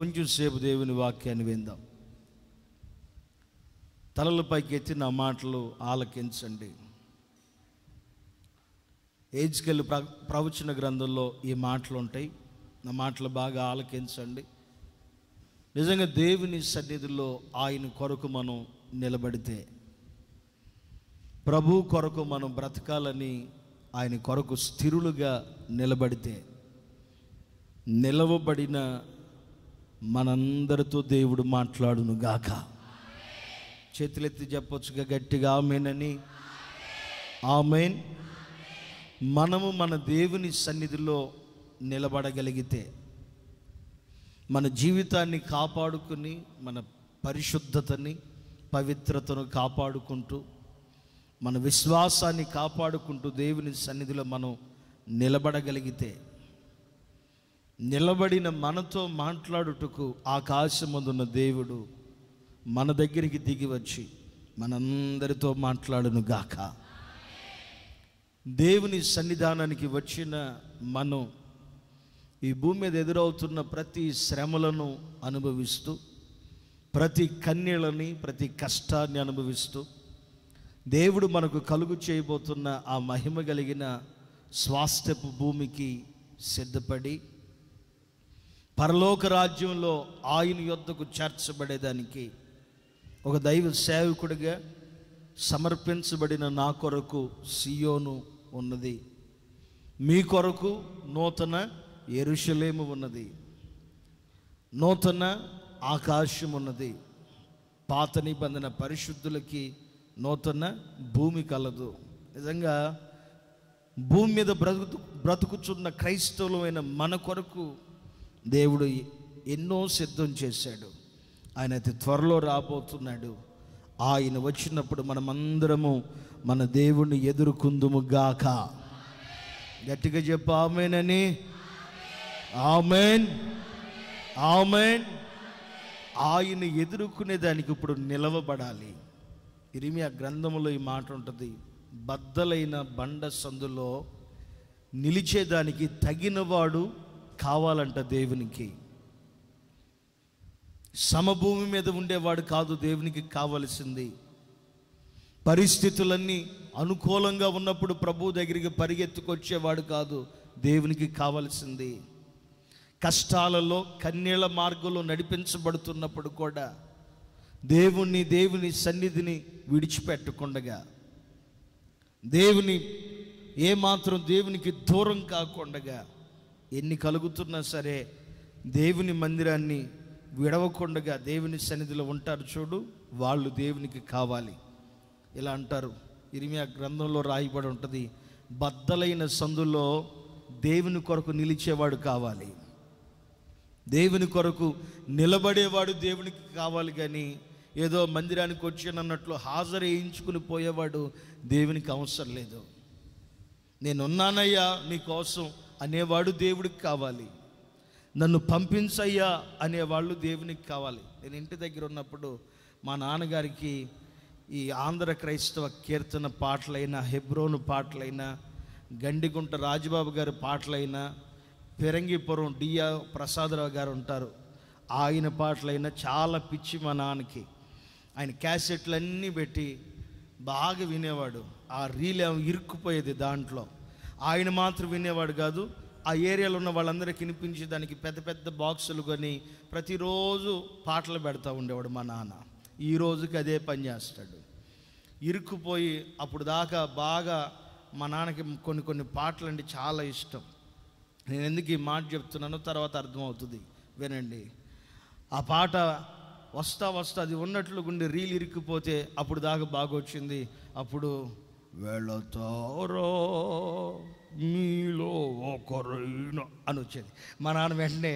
కొంచెం సేపు దేవుని వాక్యాన్ని విందాం. తలలపైకి ఎత్తి నా మాటలు ఆలకించండి. హెజ్కేలు ప్రవచన గ్రంథంలో ఈ మాటలు ఉంటాయి. నా మాటలు బాగా ఆలకించండి. నిజంగా దేవుని సన్నిధిలో ఆయన కొరకు మనం నిలబడితే, ప్రభు కొరకు మనం బ్రతకాలని ఆయన కొరకు స్థిరులుగా నిలబడితే, నిలవబడిన మనందరితో దేవుడు మాట్లాడును గాక. చేతులెత్తి చెప్పొచ్చుగా గట్టిగా ఆమేనని. ఆమేన్. మనము మన దేవుని సన్నిధిలో నిలబడగలిగితే, మన జీవితాన్ని కాపాడుకుని, మన పరిశుద్ధతని పవిత్రతను కాపాడుకుంటూ, మన విశ్వాసాన్ని కాపాడుకుంటూ దేవుని సన్నిధిలో మనం నిలబడగలిగితే, నిలబడిన మనతో మాట్లాడుటకు ఆకాశమందున్న దేవుడు మన దగ్గరికి దిగి వచ్చి మనందరితో మాట్లాడును గాక. దేవుని సన్నిధానానికి వచ్చిన మనం ఈ భూమి మీద ఎదురవుతున్న ప్రతి శ్రమలను అనుభవిస్తూ, ప్రతి కన్నీళ్ళని, ప్రతి కష్టాన్ని అనుభవిస్తూ, దేవుడు మనకు కలుగు చేయబోతున్న ఆ మహిమ కలిగిన స్వాస్థ్యపు భూమికి సిద్ధపడి, పరలోక రాజ్యంలో ఆయన యొద్దకు చేర్చబడేదానికి ఒక దైవ సేవకుడిగా సమర్పించబడిన నా కొరకు సియోను ఉన్నది, మీ కొరకు నూతన యెరూషలేము ఉన్నది, నూతన ఆకాశం ఉన్నది. పాత నిబంధన పరిశుద్ధులకి నూతన భూమి కలదు. నిజంగా భూమి మీద బ్రతుకుచున్న క్రైస్తవులమైన మన కొరకు దేవుడు ఎన్నో సిద్ధం చేశాడు. ఆయన అతి త్వరలో రాబోతున్నాడు. ఆయన వచ్చినప్పుడు మనమందరము మన దేవుణ్ణి ఎదుర్కొందుము గాక. గట్టిగా చెప్పు ఆమేనని. ఆమేన్, ఆమేన్. ఆయన ఎదుర్కొనే దానికి ఇప్పుడు నిలవబడాలి. ఇర్మియా గ్రంథములో ఈ మాట ఉంటుంది, బద్దలైన బండ సందులో నిలిచేదానికి తగినవాడు కావాలంట దేవునికి. సమభూమి మీద ఉండేవాడు కాదు దేవునికి కావలసింది. పరిస్థితులన్నీ అనుకూలంగా ఉన్నప్పుడు ప్రభు దగ్గరికి పరిగెత్తుకొచ్చేవాడు కాదు దేవునికి కావలసింది. కష్టాలలో కన్నీళ్ల మార్గంలో నడిపించబడుతున్నప్పుడు కూడా దేవుని సన్నిధిని విడిచిపెట్టకుండగా, ఏమాత్రం దేవునికి దూరం కాకుండగా, ఎన్ని కలుగుతున్నా సరే దేవుని మందిరాన్ని విడవకుండగా దేవుని సన్నిధిలో ఉంటారు చూడు, వాళ్ళు దేవునికి కావాలి. ఇలా అంటారు, ఇర్మియా గ్రంథంలో రాయబడి ఉంటుంది, బద్దలైన సందులో దేవుని కొరకు నిలిచేవాడు కావాలి, దేవుని కొరకు నిలబడేవాడు దేవునికి కావాలి. కానీ ఏదో మందిరానికి వచ్చానన్నట్లు హాజరు వేయించుకుని పోయేవాడు దేవునికి అవసరం లేదు. నేనున్నానయ్యా నీకోసం అనేవాడు దేవుడికి కావాలి. నన్ను పంపించయ్యా అనేవాళ్ళు దేవునికి కావాలి. నేను ఇంటి దగ్గర ఉన్నప్పుడు మా నాన్నగారికి ఈ ఆంధ్ర క్రైస్తవ కీర్తన పాటలైనా, హెబ్రోను పాటలైనా, గండిగుంట రాజబాబు గారి పాటలైనా, పెరంగిపురం డియా ప్రసాదరావు గారు ఉంటారు, ఆయన పాటలైనా చాలా పిచ్చి మా నాన్నకి. ఆయన క్యాసెట్లన్నీ పెట్టి బాగా వినేవాడు. ఆ రీల్ ఏమో ఇరుక్కుపోయేది దాంట్లో. ఆయన మాత్రం వినేవాడు కాదు, ఆ ఏరియాలో ఉన్న వాళ్ళందరికీ వినిపించేదానికి పెద్ద పెద్ద బాక్సులు కొని ప్రతిరోజు పాటలు పెడతా ఉండేవాడు మా నాన్న. ఈ రోజుకి అదే పని చేస్తాడు. ఇరుక్కుపోయి అప్పుడు దాకా బాగా మా నాన్నకి కొన్ని పాటలు అంటే చాలా ఇష్టం. నేను ఎందుకు ఈ మాట చెప్తున్నానో తర్వాత అర్థమవుతుంది, వినండి. ఆ పాట వస్తా అది ఉన్నట్లు గుండి రీల్ ఇరుక్కుపోతే అప్పుడు దాకా బాగా వచ్చింది. అప్పుడు వెళతారో మీలో ఒకరైనా అని వచ్చేది. మా నాన్న వెంటనే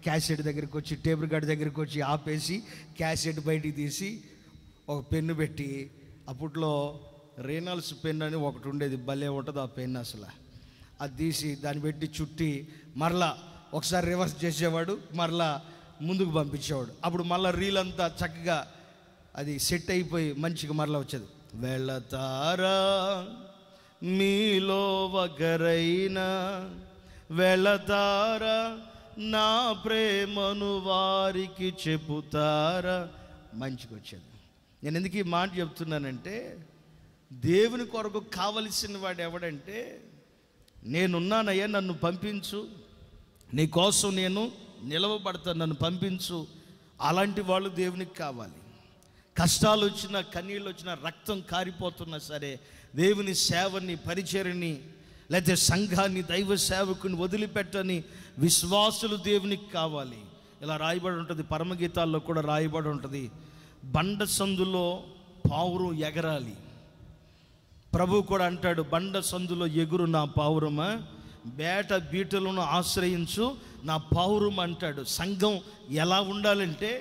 క్యాసెట్ దగ్గరికి వచ్చి, టేబుల్ గార్డ్ దగ్గరికి వచ్చి ఆపేసి క్యాసెట్ బయటికి తీసి ఒక పెన్ను పెట్టి, అప్పట్లో రేనాల్డ్స్ పెన్ అని ఒకటి ఉండేది, భలే ఉంటుంది ఆ పెన్ అసలు, అది తీసి దాన్ని పెట్టి చుట్టి మరలా ఒకసారి రివర్స్ చేసేవాడు, మరలా ముందుకు పంపించేవాడు. అప్పుడు మళ్ళీ రీల్ అంతా చక్కగా అది సెట్ అయిపోయి మంచిగా మరలా వచ్చేది. వెళతారా మీలో ఒకరైనా వెళతారా నా ప్రేమను వారికి చెబుతారా. మంచిగా వచ్చేది. నేను ఎందుకు ఈ మాట చెప్తున్నానంటే, దేవుని కొరకు కావలసిన వాడు ఎవడంటే, నేనున్నానయ్యా నన్ను పంపించు, నీ కోసం నేను నిలవబడతాను, నన్ను పంపించు. అలాంటి వాళ్ళు దేవునికి కావాలి. కష్టాలు వచ్చినా, కన్నీళ్ళు వచ్చినా, రక్తం కారిపోతున్నా సరే దేవుని సేవని, పరిచర్ని, లేకపోతే సంఘాన్ని, దైవ సేవకుని వదిలిపెట్టని విశ్వాసులు దేవునికి కావాలి. ఇలా రాయబడి ఉంటుంది, పరమగీతాల్లో కూడా రాయబడి ఉంటుంది, బండ సందులో పావురం ఎగరాలి. ప్రభు కూడా అంటాడు, బండ సందులో ఎగురు నా పావురమా, బేట బీటలను ఆశ్రయించు నా పావురం అంటాడు. సంఘం ఎలా ఉండాలంటే,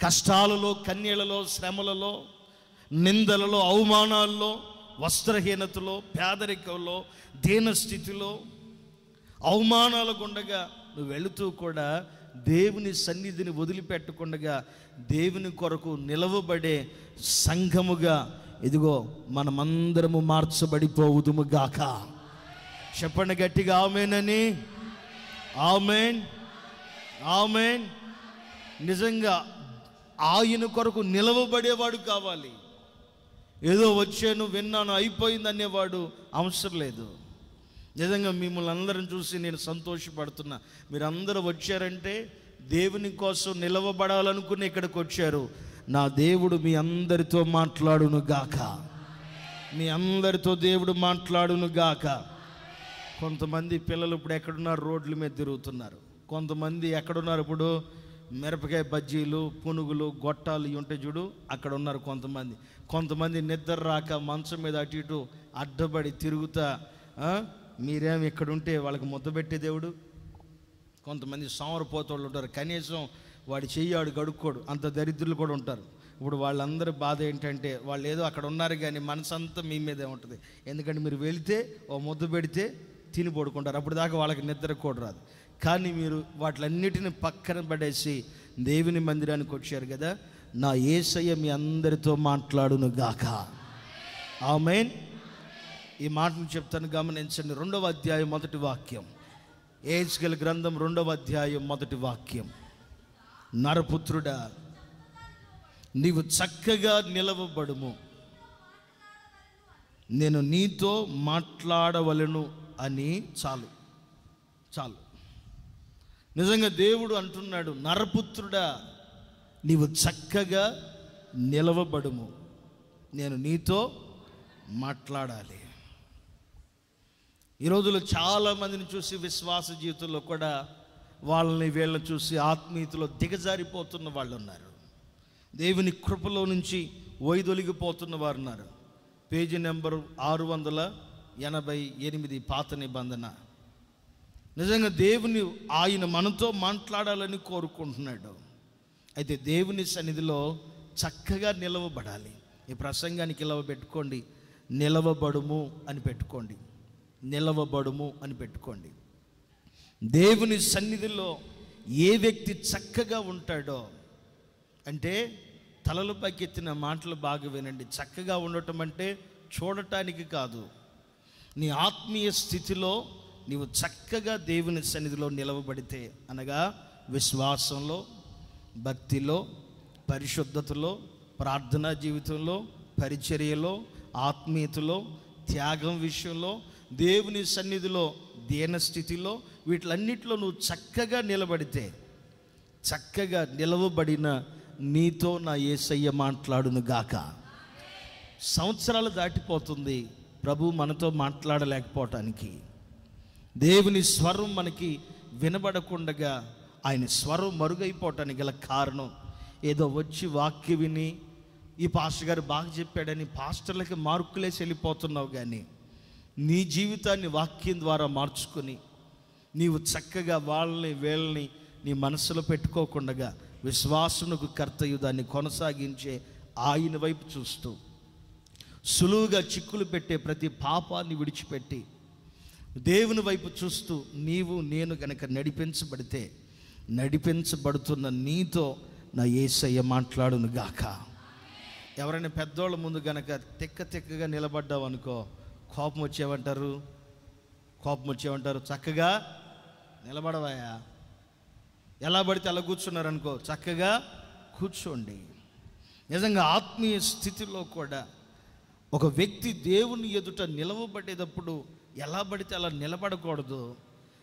కష్టాలలో, కన్నీళ్లలో, శ్రమలలో, నిందలలో, అవమానాల్లో, వస్త్రహీనతలో, పేదరికంలో, దీనస్థితిలో, అవమానాల గుండగా నువ్వు వెళుతూ కూడా దేవుని సన్నిధిని వదిలిపెట్టకుండా దేవుని కొరకు నిలవబడే సంఘముగా ఇదిగో మనమందరము మార్చబడిపోవుదుము గాక. చెప్పండి గట్టిగా ఆమేనని. ఆమేన్, ఆమేన్. నిజంగా ఆయన కొరకు నిలవబడేవాడు కావాలి. ఏదో వచ్చాను, విన్నాను, అయిపోయింది అనేవాడు అవసరం లేదు. నిజంగా మిమ్మల్ని అందరం చూసి నేను సంతోషపడుతున్నా. మీరందరూ వచ్చారంటే దేవుని కోసం నిలవబడాలనుకుని ఇక్కడికి వచ్చారు. నా దేవుడు మీ అందరితో మాట్లాడును గాక. మీ అందరితో దేవుడు మాట్లాడును గాక. కొంతమంది పిల్లలు ఇప్పుడు ఎక్కడున్నారు, రోడ్ల మీద తిరుగుతున్నారు. కొంతమంది ఎక్కడున్నారు, ఇప్పుడు మిరపకాయ బజ్జీలు, పునుగులు, గొట్టాలు ఇవి ఉంటాయి చూడు, అక్కడ ఉన్నారు కొంతమంది నిద్ర రాక మంచం మీద అటు ఇటు అడ్డబడి తిరుగుతా, మీరేమి ఇక్కడ ఉంటే వాళ్ళకి ముద్ద పెట్టే దేవుడు. కొంతమంది సోమరిపోతోళ్ళు ఉంటారు, కనీసం వాడి చెయ్యాడు గడుక్కోడు, అంత దరిద్రులు కూడా ఉంటారు. ఇప్పుడు వాళ్ళందరి బాధ ఏంటంటే, వాళ్ళు ఏదో అక్కడ ఉన్నారు కానీ మనసంతా మీ మీదే ఉంటుంది. ఎందుకంటే మీరు వెళితే ఓ ముద్ద పెడితే తిని పడుకుంటారు, అప్పుడు దాకా వాళ్ళకి నిద్ర కూడా రాదు. కానీ మీరు వాటిలన్నిటిని పక్కన పడేసి దేవుని మందిరానికి వచ్చారు కదా. నా యేసయ్య మీ అందరితో మాట్లాడును గాక. ఆమేన్. ఈ మాటను చెప్తాను, గమనించండి. 2వ అధ్యాయం 1వ వాక్యం, యెహెజ్కేలు గ్రంథం 2వ అధ్యాయం 1వ వాక్యం. నరపుత్రుడా, నీవు చక్కగా నిలవబడుము, నేను నీతో మాట్లాడవలను అని. చాలు. నిజంగా దేవుడు అంటున్నాడు, నరపుత్రుడా నీవు చక్కగా నిలవబడుము, నేను నీతో మాట్లాడాలి. ఈ రోజుల్లో చాలామందిని చూసి విశ్వాస జీవితంలో కూడా వాళ్ళని వీళ్ళని చూసి ఆత్మీయతలో దిగజారిపోతున్న వాళ్ళు ఉన్నారు. దేవుని కృపలో నుంచి వైదొలిగిపోతున్న వారు ఉన్నారు. పేజీ నెంబరు 688, పాత నిబంధన. నిజంగా దేవుని ఆయన మనతో మాట్లాడాలని కోరుకుంటున్నాడు. అయితే దేవుని సన్నిధిలో చక్కగా నిలవబడాలి. ఈ ప్రసంగానికి పెట్టుకోండి, నిలవబడుము అని పెట్టుకోండి, నిలవబడుము అని పెట్టుకోండి. దేవుని సన్నిధిలో ఏ వ్యక్తి చక్కగా ఉంటాడో, అంటే తలలు పైకెత్తిన మాటలు బాగా వినండి. చక్కగా ఉండటం అంటే చూడటానికి కాదు, నీ ఆత్మీయ స్థితిలో నీవు చక్కగా దేవుని సన్నిధిలో నిలవబడితే, అనగా విశ్వాసంలో, భక్తిలో, పరిశుద్ధతలో, ప్రార్థనా జీవితంలో, పరిచర్యలో, ఆత్మీయతలో, త్యాగం విషయంలో, దేవుని సన్నిధిలో, దీనస్థితిలో, వీటిలన్నిటిలో నువ్వు చక్కగా నిలబడితే, చక్కగా నిలవబడిన నీతో నా యేసయ్య మాట్లాడును గాక. సంవత్సరాలు దాటిపోతుంది ప్రభు మనతో మాట్లాడలేకపోవటానికి. దేవుని స్వరం మనకి వినబడకుండగా ఆయన స్వరం మరుగైపోవటానికి గల కారణం, ఏదో వచ్చి వాక్య విని ఈ పాస్టర్ గారు బాగా చెప్పాడని పాస్టర్లకి మార్కులేసి వెళ్ళిపోతున్నావు. కానీ నీ జీవితాన్ని వాక్యం ద్వారా మార్చుకొని నీవు చక్కగా వాళ్ళని వీళ్ళని నీ మనసులో పెట్టుకోకుండా విశ్వాసమునకు కర్తయు దాన్ని కొనసాగించే ఆయన వైపు చూస్తూ, సులువుగా చిక్కులు పెట్టే ప్రతి పాపాన్ని విడిచిపెట్టి దేవుని వైపు చూస్తూ నీవు నేను గనక నడిపించబడితే, నడిపించబడుతున్న నీతో నా యేసయ్య మాట్లాడును గాక. ఎవరైనా పెద్దోళ్ళ ముందు గనక తిక్కగా నిలబడ్డావు అనుకో, కోపం వచ్చేవంటారు. చక్కగా నిలబడవాయా, ఎలా పడితే అలా కూర్చున్నారనుకో, చక్కగా కూర్చోండి. నిజంగా ఆత్మీయ స్థితిలో కూడా ఒక వ్యక్తి దేవుని ఎదుట నిలవబడేటప్పుడు ఎలా పడితే అలా నిలబడకూడదు.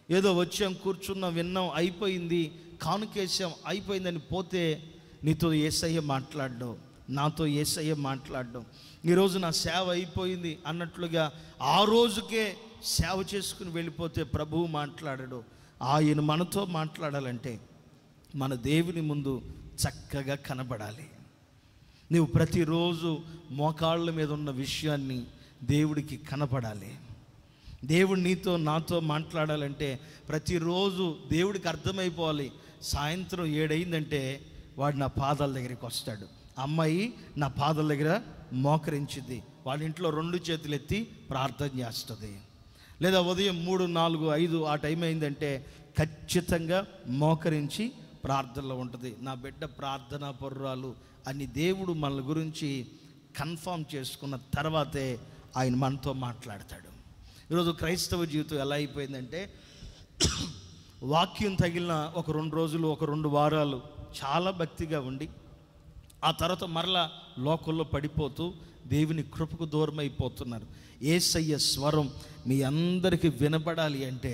ఏదో వచ్చాం, కూర్చున్నాం, విన్నాం, అయిపోయింది, కానుకేసాం, అయిపోయిందని పోతే నీతో యేసయ్య మాట్లాడడం, నాతో యేసయ్య మాట్లాడడం. ఈరోజు నా సేవ అయిపోయింది అన్నట్లుగా ఆ రోజుకే సేవ చేసుకుని వెళ్ళిపోతే ప్రభువు మాట్లాడడు. ఆయన మనతో మాట్లాడాలంటే మన దేవుని ముందు చక్కగా కనబడాలి. నువ్వు ప్రతిరోజు మోకాళ్ళ మీద ఉన్న విషయాన్ని దేవుడికి కనపడాలి. దేవుడు నీతో నాతో మాట్లాడాలంటే ప్రతిరోజు దేవుడికి అర్థమైపోవాలి. సాయంత్రం 7 అయిందంటే వాడు నా పాదాల దగ్గరికి వస్తాడు, అమ్మాయి నా పాదాల దగ్గర మోకరించింది, వాళ్ళ ఇంట్లో 2 చేతులు ఎత్తి ప్రార్థన చేస్తుంది. లేదా ఉదయం 3, 4, 5 ఆ టైం అయిందంటే ఖచ్చితంగా మోకరించి ప్రార్థనలో ఉంటుంది. నా బిడ్డ ప్రార్థనా పరురాలు అని దేవుడు మన గురించి కన్ఫర్మ్ చేసుకున్న తర్వాతే ఆయన మనతో మాట్లాడతాడు. ఈరోజు క్రైస్తవ జీవితం ఎలా అయిపోయిందంటే వాక్యం తగిలిన ఒక 2 రోజులు, ఒక 2 వారాలు చాలా భక్తిగా ఉండి ఆ తర్వాత మరలా లోకంలో పడిపోతూ దేవుని కృపకు దూరం అయిపోతున్నారు. యేసయ్య స్వరం మీ అందరికీ వినపడాలి అంటే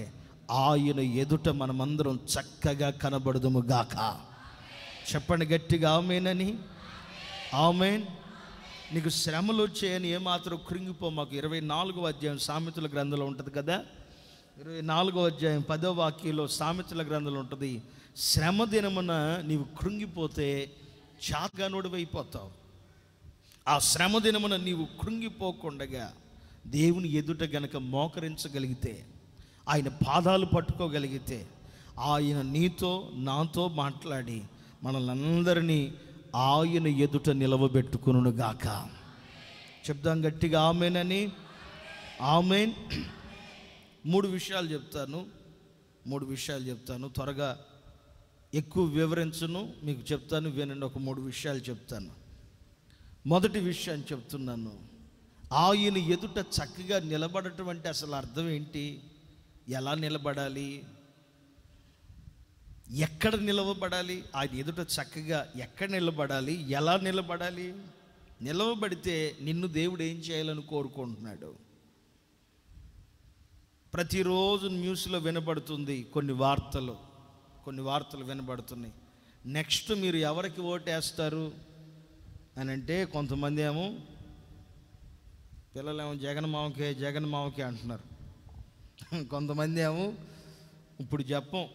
ఆయన ఎదుట మనమందరం చక్కగా కనబడదుము గాక. చెప్పండి గట్టిగా ఆమేనని. ఆమేన్. నీకు శ్రమలు వచ్చాయని ఏమాత్రం కృంగిపో. మాకు 24వ అధ్యాయం సామెతల గ్రంథంలో ఉంటుంది కదా, 24వ అధ్యాయం 10వ వాక్యంలో సామెతల గ్రంథంలో ఉంటుంది. శ్రమ దినమున నీవు కృంగిపోతే చాతగానుడివైపోతావు. ఆ శ్రమ దినమున నీవు కృంగిపోకుండగా దేవుని ఎదుట గనక మోకరించగలిగితే, ఆయన పాదాలు పట్టుకోగలిగితే, ఆయన నీతో నాతో మాట్లాడి మనల్ని అందరినీ ఆయన ఎదుట నిలవబెట్టుకును గాక. చెప్దాం గట్టిగా ఆమేనని. ఆమేన్. 3 విషయాలు చెప్తాను. త్వరగా ఎక్కువ వివరించను, మీకు చెప్తాను, వినండి. ఒక 3 విషయాలు చెప్తాను. మొదటి విషయాన్ని చెప్తున్నాను. ఆయన ఎదుట చక్కగా నిలబడటం అంటే అసలు అర్థం ఏంటి? ఎలా నిలబడాలి? ఎక్కడ నిలవబడాలి? ఆయన ఎదుట చక్కగా ఎక్కడ నిలబడాలి? ఎలా నిలబడాలి? నిలవబడితే నిన్ను దేవుడు ఏం చేయాలని కోరుకుంటున్నాడు? ప్రతిరోజు న్యూస్లో వినబడుతుంది కొన్ని వార్తలు వినబడుతున్నాయి. నెక్స్ట్ మీరు ఎవరికి ఓటేస్తారు అని అంటే కొంతమంది ఏమో పిల్లలేమో జగన్ మావకే అంటున్నారు. కొంతమంది ఏమో ఇప్పుడు చెప్పం,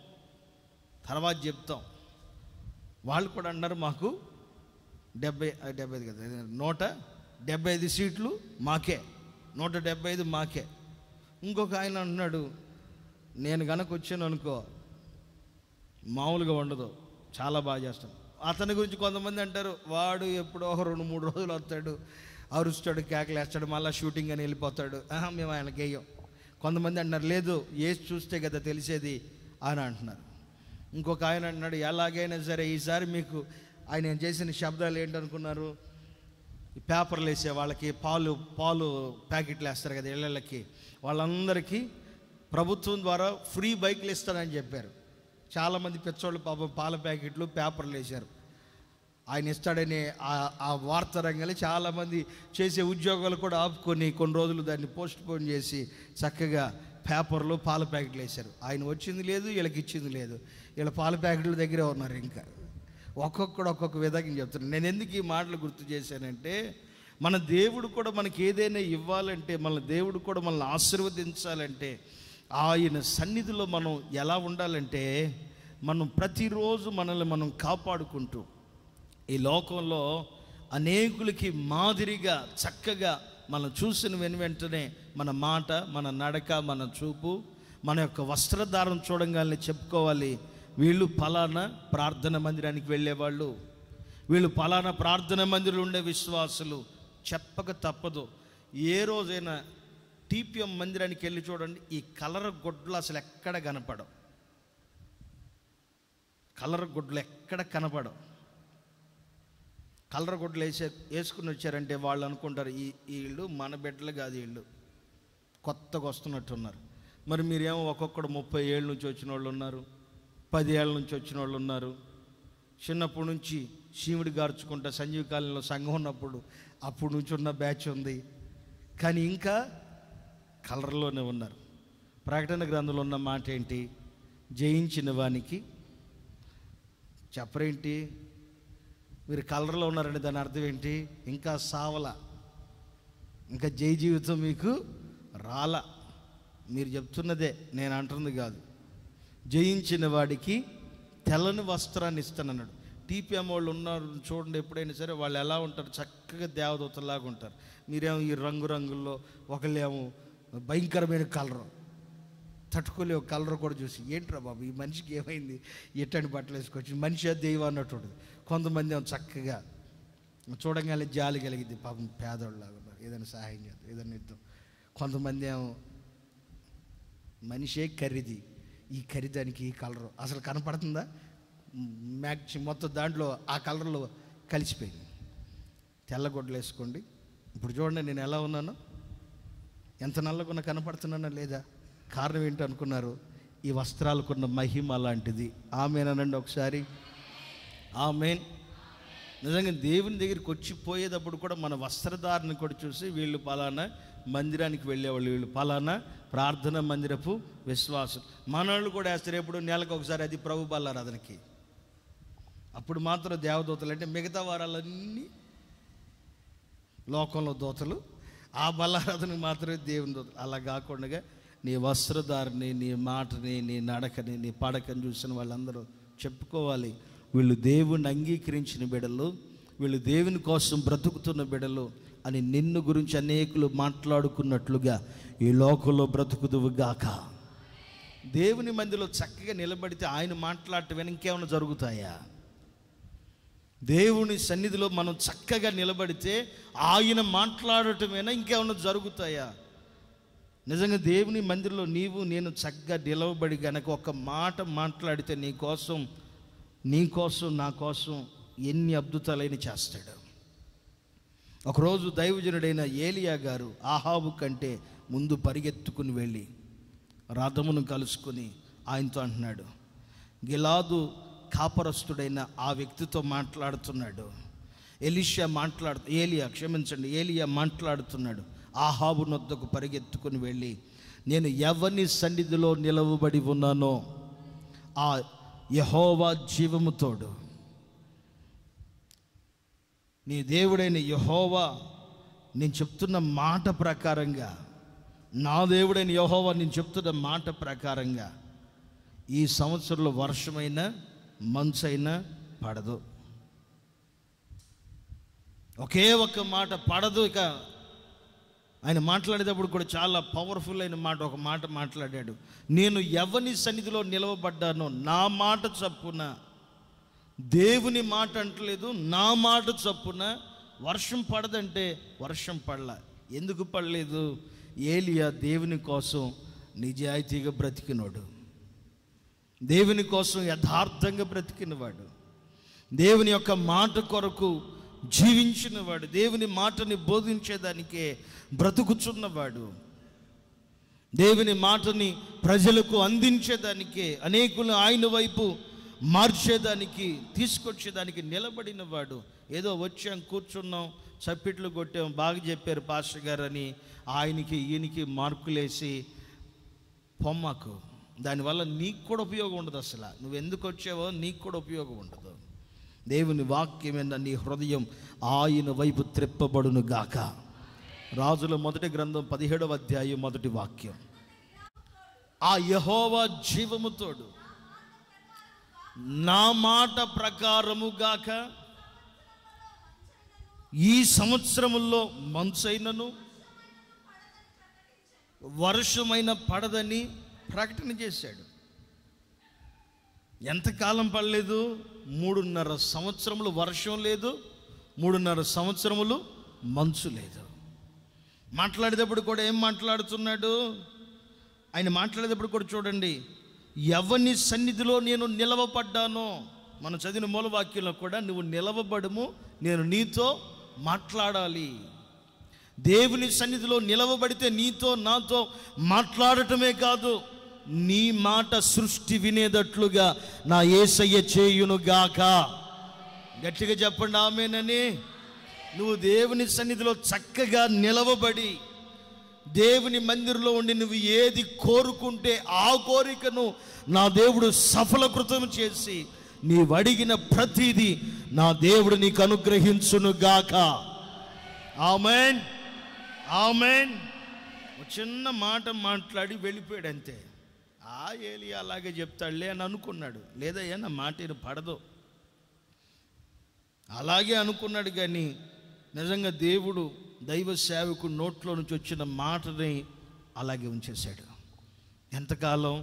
తర్వాత చెప్తాం. వాళ్ళు కూడా అన్నారు మాకు 75 కదా, 175 సీట్లు మాకే, 175 మాకే. ఇంకొక ఆయన అంటున్నాడు, నేను కనుక వచ్చాను అనుకో మామూలుగా ఉండదు, చాలా బాగా చేస్తాను. అతని గురించి కొంతమంది అంటారు, వాడు ఎప్పుడో 2-3 రోజులు వస్తాడు, అరుస్తాడు, కేకలేస్తాడు, మళ్ళీ షూటింగ్ అని వెళ్ళిపోతాడు, మేము ఆయనకి వేయం. కొంతమంది అంటున్నారు, లేదు వేసి చూస్తే కదా తెలిసేది అని అంటున్నారు. ఇంకొక ఆయన అంటున్నాడు, ఎలాగైనా సరే ఈసారి మీకు ఆయన చేసిన శబ్దాలు ఏంటనుకున్నారు? పేపర్లు వేసే వాళ్ళకి పాలు ప్యాకెట్లు వేస్తారు కదా ఇళ్ళకి, వాళ్ళందరికీ ప్రభుత్వం ద్వారా ఫ్రీ బైక్లు ఇస్తానని చెప్పారు. చాలామంది పెద్దోళ్ళు పాపం పాల ప్యాకెట్లు పేపర్లు వేశారు. ఆయన ఇస్తాడని ఆ వార్త రంగాలు చాలామంది చేసే ఉద్యోగాలు కూడా ఆపుకొని కొన్ని రోజులు దాన్ని పోస్ట్ పోన్ చేసి చక్కగా పేపర్లు పాల ప్యాకెట్లు వేశారు. ఆయన వచ్చింది లేదు, వీళ్ళకి ఇచ్చింది లేదు. వీళ్ళ పాల ప్యాకెట్ల దగ్గరే ఉన్నారు. ఇంకా ఒక్కొక్క విధంగా చెప్తున్నారు. నేను ఎందుకు ఈ మాటలు గుర్తు చేశానంటే, మన దేవుడు కూడా మనకి ఏదైనా ఇవ్వాలంటే, మన దేవుడు కూడా మనల్ని ఆశీర్వదించాలంటే, ఆయన సన్నిధిలో మనం ఎలా ఉండాలంటే, మనం ప్రతిరోజు మనల్ని మనం కాపాడుకుంటూ ఈ లోకంలో అనేకులకి మాదిరిగా చక్కగా మనం చూసిన వెంటనే మన మాట, మన నడక, మన చూపు, మన యొక్క వస్త్రధారం చూడంగానే చెప్పుకోవాలి, వీళ్ళు ఫలానా ప్రార్థన మందిరానికి వెళ్ళేవాళ్ళు, వీళ్ళు ఫలానా ప్రార్థన మందిరంలో ఉండే విశ్వాసులు. చెప్పక తప్పదు. ఏ రోజైనా టీపీఎం మందిరానికి వెళ్ళి చూడండి, ఈ కలర్ గుడ్లు అసలు ఎక్కడ కనపడవు. కలర్ గుడ్లు ఎక్కడ కనపడవు. కలర్ గుడ్లు వేసుకుని వచ్చారంటే వాళ్ళు అనుకుంటారు, వీళ్ళు మన బిడ్డలు కాదు, వీళ్ళు కొత్తగా వస్తున్నట్టున్నారు. మరి మీరేమో ఒక్కొక్కడు 30 ఏళ్ళ నుంచి వచ్చిన వాళ్ళు ఉన్నారు, 10 ఏళ్ళ నుంచి వచ్చిన వాళ్ళు ఉన్నారు. చిన్నప్పటి నుంచి శివుడి గార్చుకుంటా సంజీవ కాలనీలో సంఘం ఉన్నప్పుడు అప్పుడు నుంచి ఉన్న బ్యాచ్ ఉంది. కానీ ఇంకా కలర్లోనే ఉన్నారు. ప్రకటన గ్రంథంలో ఉన్న మాట ఏంటి? జయించిన వానికి చెప్పరేంటి? మీరు కలర్లో ఉన్నారండి, దాని అర్థం ఏంటి? ఇంకా సావల, ఇంకా జై జీవితం మీకు రాల. మీరు చెప్తున్నదే, నేను అంటున్నది కాదు. జయించిన వాడికి తెల్లని వస్త్రాన్ని ఇస్తానన్నాడు. టీపీఎం వాళ్ళు ఉన్నారు చూడండి, ఎప్పుడైనా సరే వాళ్ళు ఎలా ఉంటారు? చక్కగా దేవదూతలాగా ఉంటారు. మీరేమో ఈ రంగురంగుల్లో, ఒకళ్ళేమో భయంకరమైన కలరు, తట్టుకోలే ఒక కలర్ కూడా చూసి ఏంట్రా బాబు ఈ మనిషికి ఏమైంది, ఎట్టని బట్టలు వేసుకొచ్చి మనిషి దైవం అన్నట్టు ఉంటుంది. కొంతమంది ఏమో చక్కగా చూడగానే జాలి కలిగింది, పాపం పేదోళ్ళలాగా ఉన్నారు, ఏదైనా సహాయం చేద్దాం, ఏదైనా ఇద్దాం. కొంతమంది ఏమో మనిషే ఖరీది, ఈ ఖరీదానికి ఈ కలరు అసలు కనపడుతుందా? మ్యాక్సిమం మొత్తం దాంట్లో ఆ కలర్లో కలిసిపోయింది. తెల్లగొడ్డలు వేసుకోండి. ఇప్పుడు చూడండి నేను ఎలా ఉన్నానో, ఎంత నల్లగున్నా కనపడుతున్నానా లేదా? కారణం ఏంటి అనుకున్నారు? ఈ వస్త్రాలకున్న మహిమ అలాంటిది. ఆమేనండి ఒకసారి, ఆమేన్. నిజంగా దేవుని దగ్గరికి వచ్చి పోయేటప్పుడు కూడా మన వస్త్రధారణ కూడా చూసి వీళ్ళు పలానా మందిరానికి వెళ్ళేవాళ్ళు, వీళ్ళు పలానా ప్రార్థన మందిరపు విశ్వాసం. మనవాళ్ళు కూడా వేస్తారు ఎప్పుడు నెలకు ఒకసారి, అది ప్రభు బల్లారాధనకి. అప్పుడు మాత్రం దేవదూతలు, అంటే మిగతా వారాలన్నీ లోకంలో దూతలు, ఆ బల్లారాధనకు మాత్రమే దేవుని దూతలు. అలా కాకుండా నీ వస్త్రధారిని, నీ మాటని, నీ నడకని, నీ పడకని చూసిన వాళ్ళందరూ చెప్పుకోవాలి, వీళ్ళు దేవుని అంగీకరించిన బిడ్డలు, వీళ్ళు దేవుని కోసం బ్రతుకుతున్న బిడ్డలు అని నిన్ను గురించి అనేకులు మాట్లాడుకున్నట్లుగా ఈ లోకంలో బ్రతుకుదువు గాక. దేవుని మందిలో చక్కగా నిలబడితే ఆయన మాట్లాడటం ఇంకేమైనా జరుగుతాయా? దేవుని సన్నిధిలో మనం చక్కగా నిలబడితే ఆయన మాట్లాడటమేనా ఇంకేమైనా జరుగుతాయా? నిజంగా దేవుని మందిరంలో నీవు నేను చక్కగా నిలవబడి గనక ఒక మాట మాట్లాడితే నీ కోసం నా కోసం ఎన్ని అద్భుతాలైన చేస్తాడు. ఒకరోజు దైవజనుడైన ఏలియా గారు ఆహాబు కంటే ముందు పరిగెత్తుకుని వెళ్ళి రథమును కలుసుకొని ఆయనతో అంటున్నాడు. గిలాదు కాపరస్తుడైన ఆ వ్యక్తితో మాట్లాడుతున్నాడు. ఏలియా మాట్లాడుతున్నాడు. ఆహాబు నొద్దకు పరిగెత్తుకుని వెళ్ళి, నేను ఎవని సన్నిధిలో నిలవబడి ఉన్నానో ఆ యెహోవా జీవము తోడు, నీ దేవుడైన యెహోవా నేను చెప్తున్న మాట ప్రకారంగా, నా దేవుడైన యెహోవా నేను చెప్తున్న మాట ప్రకారంగా ఈ సంవత్సరంలో వర్షమైనా మంచైనా పడదు. ఒకే ఒక్క మాట పడదు. ఇక ఆయన మాట్లాడేటప్పుడు కూడా చాలా పవర్ఫుల్ అయిన మాట, ఒక మాట మాట్లాడాడు. నేను ఎవని సన్నిధిలో నిలవబడ్డానో నా మాట చప్పున, దేవుని మాట అంటలేదు, నా మాట చప్పున వర్షం పడదంటే వర్షం పడలా. ఎందుకు పడలేదు? ఏలియా దేవుని కోసం నిజాయితీగా బ్రతికినోడు, దేవుని కోసం యథార్థంగా బ్రతికినవాడు, దేవుని యొక్క మాట కొరకు జీవించినవాడు, దేవుని మాటని బోధించేదానికే బ్రతుకుచున్నవాడు, దేవుని మాటని ప్రజలకు అందించేదానికే, అనేకులు ఆయన వైపు మార్చేదానికి, తీసుకొచ్చేదానికి నిలబడినవాడు. ఏదో వచ్చాం, కూర్చున్నాం, చప్పిట్లు కొట్టాం, బాగా చెప్పారు పాస్టర్ గారు అని ఆయనకి ఈయనకి మార్కులేసి పొమ్మకు. దానివల్ల నీకు కూడా ఉపయోగం ఉండదు. అసలు నువ్వు ఎందుకు వచ్చావో నీకు కూడా ఉపయోగం ఉండదు. దేవుని వాక్యమైన నీ హృదయం ఆయన వైపు త్రిప్పబడును గాక. రాజుల మొదటి గ్రంథం 17వ అధ్యాయం 1వ వాక్యం. ఆ యెహోవా జీవము తోడు, నా మాట ప్రకారము గాక ఈ సంవత్సరములో మంచైనను వర్షమైన పడదని ప్రకటన చేశాడు. ఎంతకాలం పడలేదు? 3.5 సంవత్సరములు వర్షం లేదు, 3.5 సంవత్సరములు మంచు లేదు. మాట్లాడేటప్పుడు కూడా ఏం మాట్లాడుతున్నాడు ఆయన? మాట్లాడేటప్పుడు కూడా చూడండి, ఎవని సన్నిధిలో నేను నిలవబడ్డానో, మనం చదివిన మూలవాక్యంలో కూడా నువ్వు నిలవబడము, నేను నీతో మాట్లాడాలి. దేవుని సన్నిధిలో నిలవబడితే నీతో నాతో మాట్లాడటమే కాదు, నీ మాట సృష్టి వినేటట్లుగా నా యేసయ్య చేయునుగాక. గట్టిగా చెప్పండి ఆమేనని. నువ్వు దేవుని సన్నిధిలో చక్కగా నిలవబడి దేవుని మందిరంలో ఉండి నువ్వు ఏది కోరుకుంటే ఆ కోరికను నా దేవుడు సఫలకృతం చేసి నీవు అడిగిన ప్రతిదీ నా దేవుడు నీకు అనుగ్రహించునుగాక. ఆమేన్, ఆమేన్. చిన్న మాట మాట్లాడి వెళ్ళిపోయాడు అంతే. ఆ ఏలియా అలాగే చెప్తాడులే అని అనుకున్నాడు. లేదయ్యా నా మాట ఈయన పడదు అలాగే అనుకున్నాడు. కానీ నిజంగా దేవుడు దైవ సేవకుడు నోట్లో నుంచి వచ్చిన మాటని అలాగే ఉంచేశాడు. ఎంతకాలం?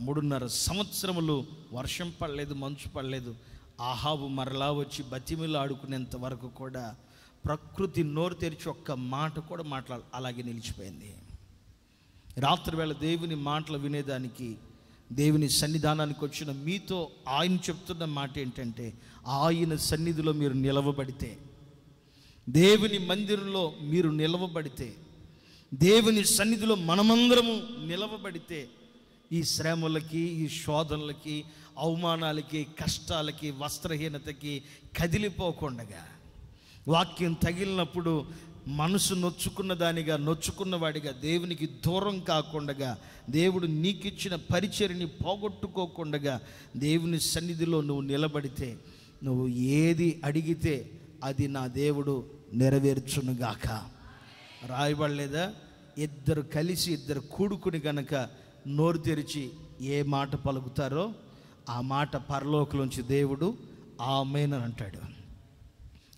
3.5 సంవత్సరములు వర్షం పడలేదు, మంచు పడలేదు. ఆహాబు మరలా వచ్చి బతిమిలు ఆడుకునేంత వరకు కూడా ప్రకృతి నోరు తెరిచి ఒక్క మాట కూడా అలాగే నిలిచిపోయింది. రాత్రి వేళ దేవుని మాటలు వినేదానికి దేవుని సన్నిధానానికి వచ్చిన మీతో ఆయన చెప్తున్న మాట ఏంటంటే, ఆయన సన్నిధిలో మీరు నిలవబడితే, దేవుని మందిరంలో మీరు నిలవబడితే, దేవుని సన్నిధిలో మనమందరము నిలవబడితే, ఈ శ్రమలకి, ఈ శోధనలకి, అవమానాలకి, కష్టాలకి, వస్త్రహీనతకి కదిలిపోకుండగా, వాక్యం తగిలినప్పుడు మనసు నొచ్చుకున్న దానిగా, నొచ్చుకున్న వాడిగా, దేవునికి దూరం కాకుండా, దేవుడు నీకిచ్చిన పరిచర్ని పోగొట్టుకోకుండా దేవుని సన్నిధిలో నువ్వు నిలబడితే, నువ్వు ఏది అడిగితే అది నా దేవుడు నెరవేర్చునుగాక. రాయబడలేదా? ఇద్దరు కలిసి, ఇద్దరు కూడుకుని గనక నోరు తెరిచి ఏ మాట పలుకుతారో ఆ మాట పరలోకంలోంచి దేవుడు ఆమేన్ అని అంటాడు.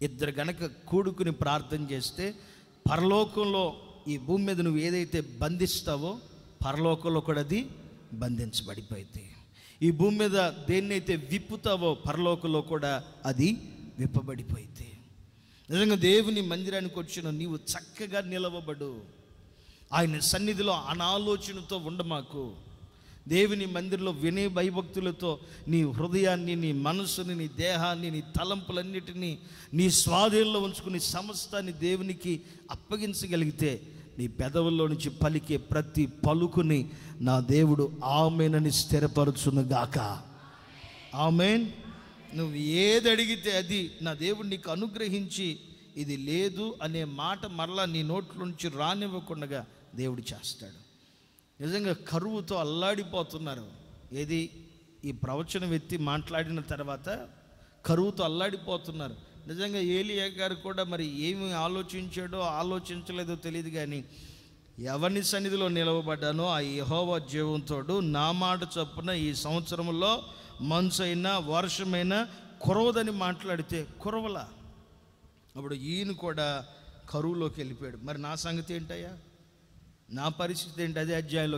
ఇద్దరు గనక కూడుకుని ప్రార్థన చేస్తే పరలోకంలో, ఈ భూమి మీద నువ్వు ఏదైతే బంధిస్తావో పరలోకంలో కూడా అది బంధించబడిపోయింది. ఈ భూమి మీద దేన్నైతే విప్పుతావో పరలోకంలో కూడా అది విప్పబడిపోయింది. నిజంగా దేవుని మందిరానికి వచ్చిన నీవు చక్కగా నిలవబడు. ఆయన సన్నిధిలో అనాలోచనతో ఉండమాకు. దేవుని మందిరంలో వినయ భయభక్తులతో నీ హృదయాన్ని, నీ మనసుని, నీ దేహాన్ని, నీ తలంపులన్నిటినీ నీ స్వాధీనంలో ఉంచుకుని సమస్తాన్ని దేవునికి అప్పగించగలిగితే నీ పెదవుల్లో నుంచి పలికే ప్రతి పలుకుని నా దేవుడు ఆమేనని స్థిరపరచునుగాక. ఆమేన్. నువ్వు ఏది అడిగితే అది నా దేవుడు నీకు అనుగ్రహించి, ఇది లేదు అనే మాట మరలా నీ నోట్ల నుంచి రానివ్వకుండా దేవుడు చేస్తాడు. నిజంగా కరువుతో అల్లాడిపోతున్నారు. ఏది? ఈ ప్రవచనం ఎత్తి మాట్లాడిన తర్వాత కరువుతో అల్లాడిపోతున్నారు. నిజంగా ఏలియా గారు కూడా మరి ఏమి ఆలోచించాడో ఆలోచించలేదో తెలియదు, కానీ ఎవరిని సన్నిధిలో నిలవబడ్డానో ఆ యెహోవా జీవంతోడు నా మాట చొప్పున ఈ సంవత్సరంలో మంచు అయినా వర్షమైనా కురవదని మాట్లాడితే కురవలా. అప్పుడు ఈయన కూడా కరువులోకి వెళ్ళిపోయాడు. మరి నా సంగతి ఏంటయ్యా? నా పరిస్థితి ఏంటి? అదే అధ్యాయంలో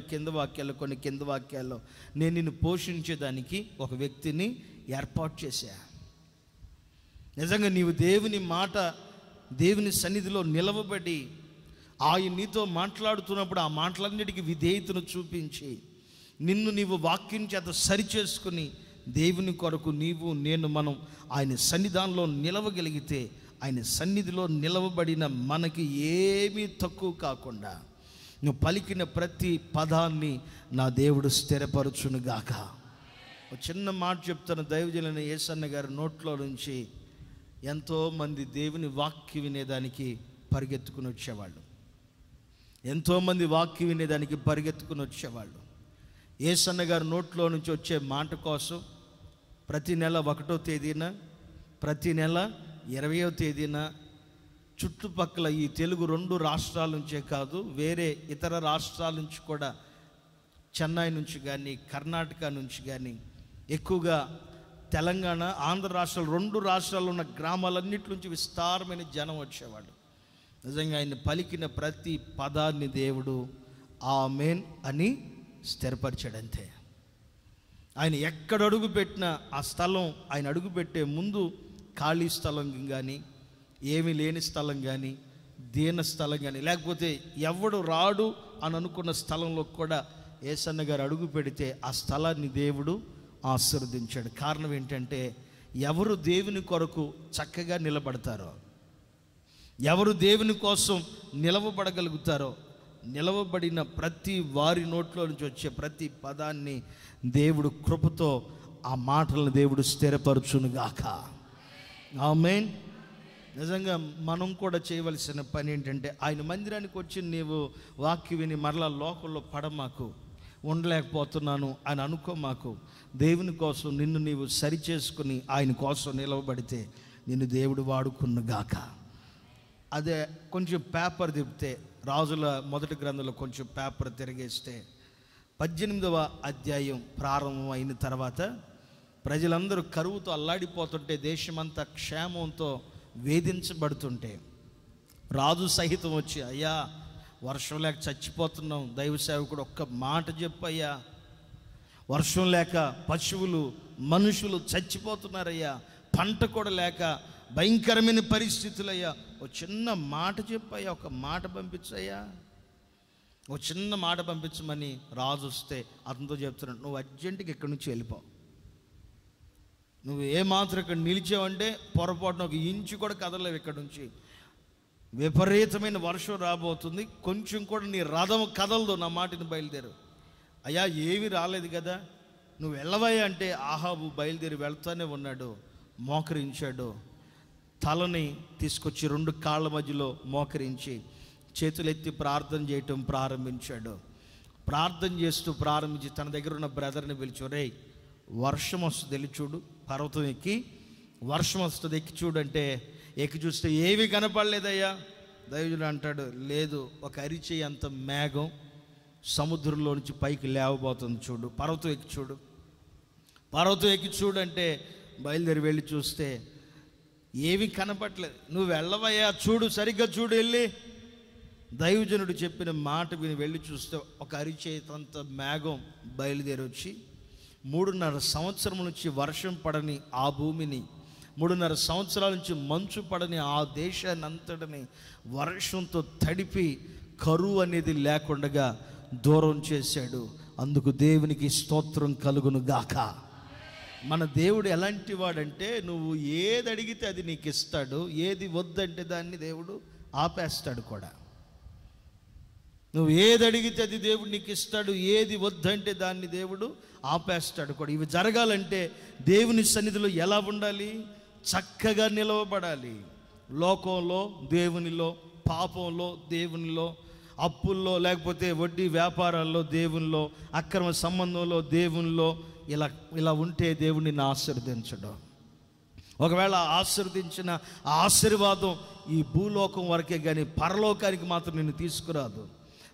కొన్ని కింద వాక్యాల్లో నేను నిన్ను పోషించేదానికి ఒక వ్యక్తిని ఏర్పాటు చేశా. నిజంగా నీవు దేవుని మాట, దేవుని సన్నిధిలో నిలవబడి ఆయన నీతో మాట్లాడుతున్నప్పుడు ఆ మాటలన్నిటికీ విధేయతను చూపించి నిన్ను నీవు వాక్యం చేత సరిచేసుకుని దేవుని కొరకు నీవు నేను మనం ఆయన సన్నిధానంలో నిలవగలిగితే, ఆయన సన్నిధిలో నిలవబడిన మనకి ఏమీ తక్కువ కాకుండా నువ్వు పలికిన ప్రతి పదాన్ని నా దేవుడు స్థిరపరచునుగాక. ఒక చిన్న మాట చెప్తాను. దైవజనులైన యేసన్న గారి నోట్లో నుంచి ఎంతోమంది దేవుని వాక్యం వినేదానికి పరిగెత్తుకుని వచ్చేవాళ్ళు. ఎంతోమంది వాక్యం వినేదానికి పరిగెత్తుకుని వచ్చేవాళ్ళు. యేసన్న గారి నోట్లో నుంచి వచ్చే మాట కోసం ప్రతి నెల 1వ తేదీన, ప్రతి నెల 20వ తేదీన చుట్టుపక్కల ఈ తెలుగు 2 రాష్ట్రాల నుంచే కాదు, వేరే ఇతర రాష్ట్రాల నుంచి కూడా, చెన్నై నుంచి కానీ, కర్ణాటక నుంచి కానీ, ఎక్కువగా తెలంగాణ, ఆంధ్ర రాష్ట్రాలు 2 రాష్ట్రాల్లో ఉన్న గ్రామాలన్నిటి నుంచి విస్తారమైన జనం వచ్చేవాడు. నిజంగా ఆయన పలికిన ప్రతి పదాన్ని దేవుడు ఆమేన్ అని స్థిరపరిచాడంతే. ఆయన ఎక్కడ అడుగు పెట్టినా ఆ స్థలం, ఆయన అడుగు పెట్టే ముందు ఖాళీ స్థలం కానీ, ఏమీ లేని స్థలం కానీ, దీన స్థలం కానీ, లేకపోతే ఎవడు రాడు అని అనుకున్న స్థలంలో కూడా యేసన్న గారు అడుగు పెడితే ఆ స్థలాన్ని దేవుడు ఆశీర్వదించాడు. కారణం ఏంటంటే, ఎవరు దేవుని కొరకు చక్కగా నిలబడతారో, ఎవరు దేవుని కోసం నిలవబడగలుగుతారో నిలవబడిన ప్రతి వారి నోట్లో నుంచి వచ్చే ప్రతి పదాన్ని దేవుడు కృపతో ఆ మాటలను దేవుడు స్థిరపరచునుగాక. ఆమేన్. నిజంగా మనం కూడా చేయవలసిన పని ఏంటంటే, ఆయన మందిరానికి వచ్చి నీవు వాక్యం విని మరలా లోకంలో పడమాకు, ఉండలేకపోతున్నాను అని అనుకోమాకు. దేవుని కోసం నిన్ను నీవు సరిచేసుకుని ఆయన కోసం నిలవబడితే నిన్ను దేవుడు వాడుకునుగాక. అదే కొంచెం పేపర్ తిప్పితే, రాజుల మొదటి గ్రంథంలో కొంచెం పేపర్ తిరిగేస్తే 18వ అధ్యాయం ప్రారంభం అయిన తర్వాత ప్రజలందరూ కరువుతో అల్లాడిపోతుంటే, దేశమంతా క్షేమంతో వేధించబడుతుంటే రాజు సహితం వచ్చి, అయ్యా వర్షం లేక చచ్చిపోతున్నాం, దైవ సేవకుడు ఒక్క మాట చెప్పయ్యా, వర్షం లేక పశువులు మనుషులు చచ్చిపోతున్నారయ్యా, పంట కూడా లేక భయంకరమైన పరిస్థితులయ్యా, ఒక చిన్న మాట చెప్పయ్యా, ఒక మాట పంపించయ్యా, ఒక చిన్న మాట పంపించమని రాజు వస్తే అతనితో చెప్తున్నాడు, నువ్వు అర్జెంటుగా ఇక్కడి నుంచి వెళ్ళిపో. నువ్వు ఏమాత్రం ఇక్కడ నిలిచావంటే పొరపాటున ఒక ఇంచు కూడా కదలలేవు ఇక్కడ నుంచి. విపరీతమైన వర్షం రాబోతుంది, కొంచెం కూడా నీ రథం కదలదు, నా మాటని బయలుదేరు. అయ్యా ఏమీ రాలేదు కదా, నువ్వు వెళ్ళవయ్యా అంటే ఆహాబు బయలుదేరి వెళ్తానే ఉన్నాడు. మోకరించాడు, తలని తీసుకొచ్చి 2 కాళ్ళ మధ్యలో మోకరించి చేతులెత్తి ప్రార్థన చేయటం ప్రారంభించాడు. ప్రార్థన చేస్తూ ప్రారంభించి తన దగ్గర ఉన్న బ్రదర్ని పిలిచి, రే వర్షం వస్తుంది వెళ్ళి చూడు, పర్వతం ఎక్కి వర్షం వస్తుంది ఎక్కి చూడంటే ఎక్కి చూస్తే ఏవి కనపడలేదయ్యా. దైవజనుడు అంటాడు, లేదు, ఒక అరిచేయి అంత మేఘం సముద్రంలో నుంచి పైకి లేవబోతుంది చూడు, పర్వతం ఎక్కి చూడు. పర్వతం ఎక్కి చూడంటే బయలుదేరి వెళ్ళి చూస్తే ఏవి కనపడలేదు. నువ్వు వెళ్ళవయ్యా, చూడు, సరిగ్గా చూడు వెళ్ళి. దైవజనుడు చెప్పిన మాట విని వెళ్ళి చూస్తే ఒక అరిచేతంత మేఘం బయలుదేరి వచ్చి 3.5 సంవత్సరం నుంచి వర్షం పడని ఆ భూమిని, 3.5 సంవత్సరాల నుంచి మంచు పడని ఆ దేశాన్ని అంతటిని వర్షంతో తడిపి కరువు అనేది లేకుండా దూరం చేశాడు. అందుకు దేవునికి స్తోత్రం కలుగును గాక. మన దేవుడు ఎలాంటి వాడంటే, నువ్వు ఏది అడిగితే అది నీకు ఇస్తాడు, ఏది వద్దంటే దాన్ని దేవుడు ఆపేస్తాడు కూడా. నువ్వు ఏది అడిగితే అది దేవుడు నీకు ఇస్తాడు, ఏది వద్దంటే దాన్ని దేవుడు ఆపేస్తాడు కూడా. ఇవి జరగాలంటే దేవుని సన్నిధిలో ఎలా ఉండాలి? చక్కగా నిలవబడాలి. లోకంలో దేవునిలో, పాపంలో దేవునిలో, అప్పుల్లో లేకపోతే వడ్డీ వ్యాపారాల్లో దేవునిలో, అక్రమ సంబంధంలో దేవునిలో ఇలా ఉంటే దేవుడిని ఆశీర్వదించడం. ఒకవేళ ఆశీర్వదించిన ఆ ఆశీర్వాదం ఈ భూలోకం వరకే కానీ పరలోకానికి మాత్రం నిన్ను తీసుకురాదు.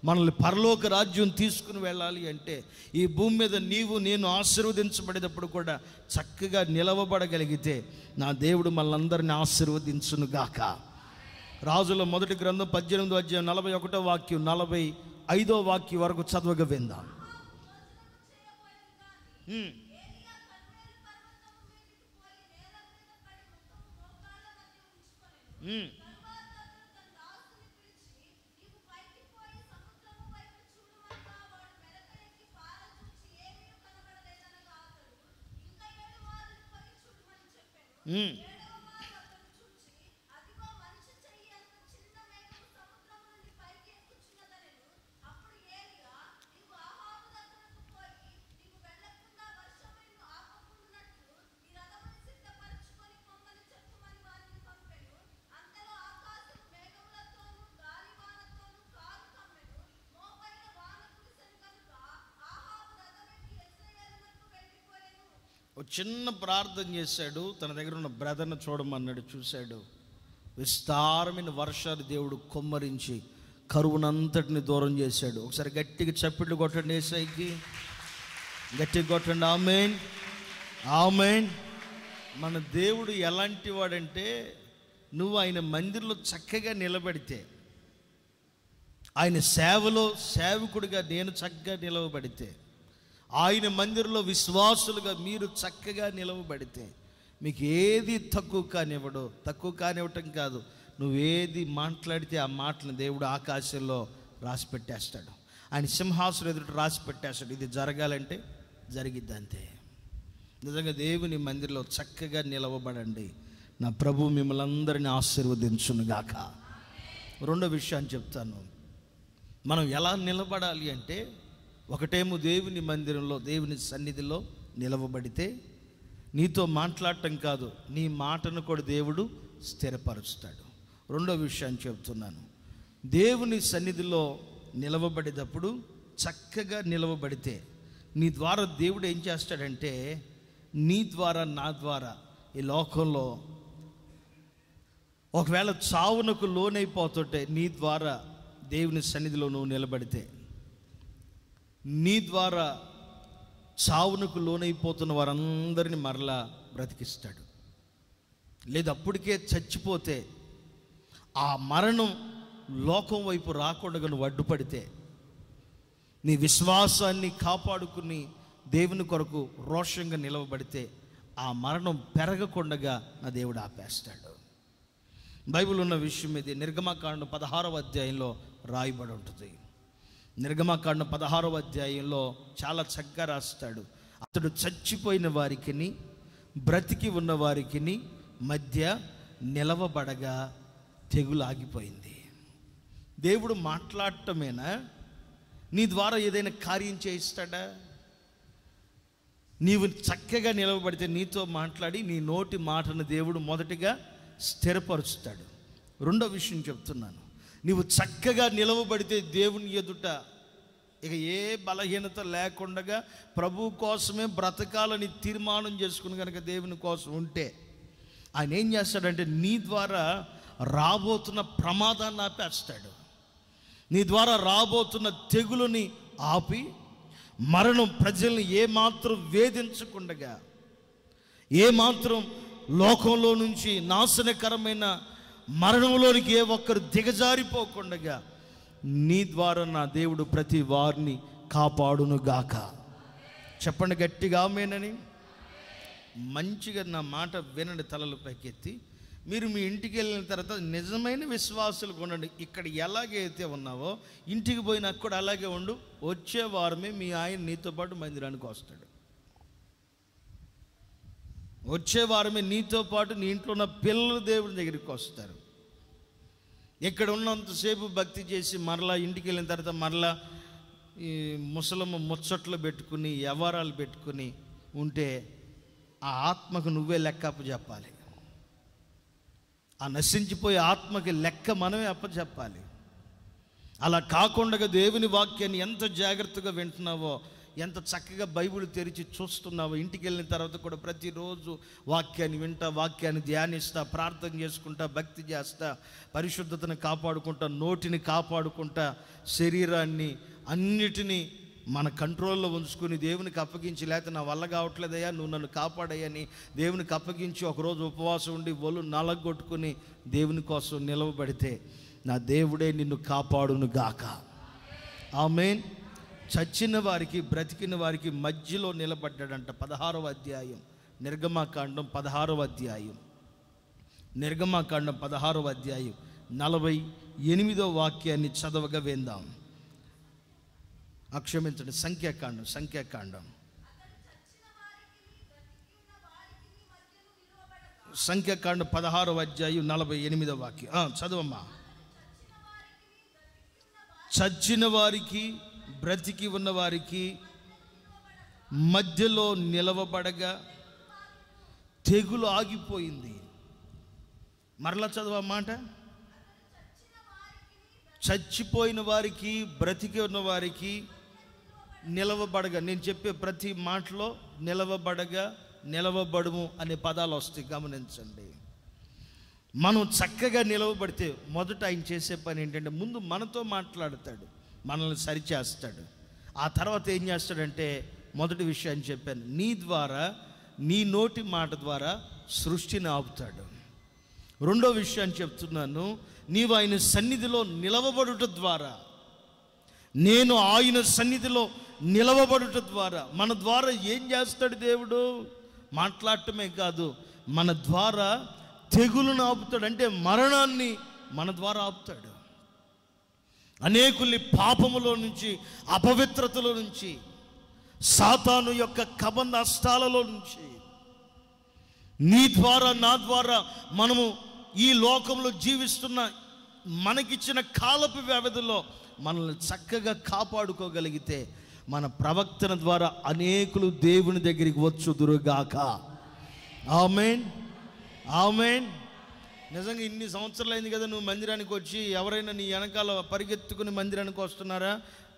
మనల్ని పరలోక రాజ్యం తీసుకుని వెళ్ళాలి అంటే ఈ భూమి మీద నీవు నేను ఆశీర్వదించబడేటప్పుడు కూడా చక్కగా నిలవబడగలిగితే నా దేవుడు మనల్ని ఆశీర్వదించునుగాక. రాజుల మొదటి గ్రంథం 18వ అధ్యాయం 41వ వాక్యం 45వ వాక్యం వరకు చదవగా విందాం. ఒక చిన్న ప్రార్థన చేశాడు, తన దగ్గర ఉన్న బ్రదర్ను చూడమన్నాడు. చూశాడు, విస్తారమైన వర్షాలు దేవుడు కొమ్మరించి కరువునంతటిని దూరం చేశాడు. ఒకసారి గట్టిగా చప్పట్లు కొట్టండి, యేసయ్యకి గట్టిగా కొట్టండి. ఆమేన్, ఆమేన్. మన దేవుడు ఎలాంటి వాడంటే, నువ్వు ఆయన మందిరంలో చక్కగా నిలబడితే, ఆయన సేవలో సేవకుడిగా నేను చక్కగా నిలవబడితే, ఆయన మందిరంలో విశ్వాసులుగా మీరు చక్కగా నిలవబడితే మీకు ఏది తక్కువ కానివ్వడు. తక్కువ కానివ్వటం కాదు, నువ్వేది మాట్లాడితే ఆ మాటలను దేవుడు ఆకాశంలో రాసి పెట్టేస్తాడు. ఆయన సింహాసనం ఎదుట రాసి పెట్టేస్తాడు. ఇది జరగాలంటే జరిగిద్ది అంతే. నిజంగా దేవుని మందిరంలో చక్కగా నిలవబడండి. నా ప్రభు మిమ్మల్ని అందరినీ ఆశీర్వదించునుగాక. రెండో విషయాన్ని చెప్తాను. మనం ఎలా నిలబడాలి అంటే, ఒకటేమో దేవుని మందిరంలో దేవుని సన్నిధిలో నిలవబడితే నీతో మాట్లాడటం కాదు, నీ మాటను కూడా దేవుడు స్థిరపరుస్తాడు. రెండో విషయాన్ని చెప్తున్నాను, దేవుని సన్నిధిలో నిలవబడేటప్పుడు చక్కగా నిలవబడితే నీ ద్వారా దేవుడు ఏం చేస్తాడంటే, నీ ద్వారా నా ద్వారా ఈ లోకంలో ఒకవేళ చావునకు లోనైపోతుంటే నీ ద్వారా దేవుని సన్నిధిలో నువ్వు నిలబడితే నీ ద్వారా చావునకు లోనైపోతున్న వారందరినీ మరలా బ్రతికిస్తాడు. లేదా అప్పటికే చచ్చిపోతే ఆ మరణం లోకం వైపు రాకుండా నువ్వు అడ్డుపడితే, నీ విశ్వాసాన్ని కాపాడుకుని దేవుని కొరకు రోషంగా నిలవబడితే ఆ మరణం పెరగకుండా నా దేవుడు ఆపేస్తాడు. బైబిల్ ఉన్న విషయం ఇది నిర్గమకాండం 16వ అధ్యాయంలో రాయబడి ఉంటుంది. నిర్గమకాండం 16వ అధ్యాయంలో చాలా చక్కగా రాస్తాడు. అతడు చచ్చిపోయిన వారికిని బ్రతికి ఉన్న వారికిని మధ్య నిలవబడగా తెగులు ఆగిపోయింది. దేవుడు మాట్లాడటమేనా? నీ ద్వారా ఏదైనా కార్యం చేయిస్తాడా? నీవు చక్కగా నిలవబడితే నీతో మాట్లాడి నీ నోటి మాటను దేవుడు మొదటిగా స్థిరపరుస్తాడు. రెండో విషయం చెప్తున్నాను, నీవు చక్కగా నిలవబడితే దేవుని ఎదుట ఇక ఏ బలహీనత లేకుండా ప్రభు కోసమే బ్రతకాలని తీర్మానం చేసుకుని కనుక దేవుని కోసం ఉంటే ఆయన ఏం చేస్తాడంటే నీ ద్వారా రాబోతున్న ప్రమాదాన్ని ఆపేస్తాడు. నీ ద్వారా రాబోతున్న తెగులుని ఆపి మరణం ప్రజల్ని ఏమాత్రం వేధించకుండా, ఏమాత్రం లోకంలో నుంచి నాశనకరమైన మరణంలోనికి ఏ ఒక్కరు దిగజారిపోకుండా నీ ద్వారా నా దేవుడు ప్రతి వారిని కాపాడునుగాక. చెప్పండి గట్టిగా ఆమేనని. మంచిగా నా మాట వినండి, తలలు పైకెత్తి. మీరు మీ ఇంటికి వెళ్ళిన తర్వాత నిజమైన విశ్వాసులు కొనండి. ఇక్కడ ఎలాగైతే ఉన్నావో ఇంటికి పోయినాక కూడా అలాగే ఉండు. వచ్చే వారమే మీ ఆయన నీతో పాటు మందిరానికి వస్తాడు. వచ్చే వారమే నీతో పాటు నీ ఇంట్లో ఉన్న పిల్లలు దేవుని దగ్గరికి వస్తారు. ఇక్కడ ఉన్నంతసేపు భక్తి చేసి మరలా ఇంటికి వెళ్ళిన తర్వాత మరలా ఈ ముసలమ్మ ముచ్చట్లు పెట్టుకుని వ్యవహారాలు పెట్టుకుని ఉంటే ఆ ఆత్మకు నువ్వే లెక్క అప్పచెప్పాలి. ఆ నశించిపోయే ఆత్మకి లెక్క మనమే అప్పచెప్పాలి. అలా కాకుండా దేవుని వాక్యాన్ని ఎంత జాగ్రత్తగా వింటున్నావో, ఎంత చక్కగా బైబిల్ తెరిచి చూస్తున్నావో, ఇంటికి వెళ్ళిన తర్వాత కూడా ప్రతిరోజు వాక్యాన్ని వింటా, వాక్యాన్ని ధ్యానిస్తా, ప్రార్థన చేసుకుంటా, భక్తి చేస్తా, పరిశుద్ధతను కాపాడుకుంటా, నోటిని కాపాడుకుంటా, శరీరాన్ని అన్నిటినీ మన కంట్రోల్లో ఉంచుకుని దేవునికి అప్పగించి, లేకపోతే నా వల్ల కావట్లేదయ్యా నువ్వు నన్ను కాపాడయ్యని దేవునికి అప్పగించి ఒకరోజు ఉపవాసం ఉండి ఒళ్ళు నలగొట్టుకుని దేవుని కోసం నిలవబడితే నా దేవుడే నిన్ను కాపాడును గాక. ఆమేన్. చచ్చిన వారికి బ్రతికిన వారికి మధ్యలో నిలబడ్డాడంట. 16వ అధ్యాయం నిర్గమకాండం 16వ అధ్యాయం నిర్గమకాండం 16వ అధ్యాయం 48వ వాక్యాన్ని చదవగా విందాం. క్షమించండి, సంఖ్యాకాండం సంఖ్యాకాండం 16వ అధ్యాయం 48వ వాక్యం చదవమ్మా. చచ్చిన వారికి బ్రతికి ఉన్న వారికి మధ్యలో నిలవబడగా తెగులు ఆగిపోయింది. మరలా చదవమాట. చచ్చిపోయిన వారికి బ్రతికి ఉన్న వారికి నిలవబడగా, నేను చెప్పే ప్రతి మాటలో నిలవబడగా, నిలవబడుము అనే పదాలు వస్తాయి, గమనించండి. మనం చక్కగా నిలవబడితే మొదట ఆయన చేసే పని ఏంటంటే ముందు మనతో మాట్లాడతాడు, మనల్ని సరిచేస్తాడు. ఆ తర్వాత ఏం చేస్తాడంటే మొదటి విషయాన్ని చెప్పాను, నీ ద్వారా నీ నోటి మాట ద్వారా సృష్టిని ఆపుతాడు. రెండో విషయాన్ని చెప్తున్నాను, నీవు ఆయన సన్నిధిలో నిలవబడుట ద్వారా, నేను ఆయన సన్నిధిలో నిలవబడుట ద్వారా, మన ద్వారా ఏం చేస్తాడు దేవుడు? మాట్లాడటమే కాదు, మన ద్వారా తెగులును ఆపుతాడు. అంటే మరణాన్ని మన ద్వారా ఆపుతాడు. అనేకుల్ని పాపములో నుంచి, అపవిత్రతలో నుంచి, సాతాను యొక్క కబంధ హస్తాలలో నుంచి నీ ద్వారా నా ద్వారా మనము ఈ లోకంలో జీవిస్తున్న మనకిచ్చిన కాలపు వ్యవధిలో మనల్ని చక్కగా కాపాడుకోగలిగితే మన ప్రవక్తన ద్వారా అనేకులు దేవుని దగ్గరికి వచ్చుదురుగాక. ఆమేన్, ఆమేన్. నిజంగా ఇన్ని సంవత్సరాలు అయింది కదా నువ్వు మందిరానికి వచ్చి, ఎవరైనా నీ వెనకాల పరిగెత్తుకుని మందిరానికి వస్తున్నారా?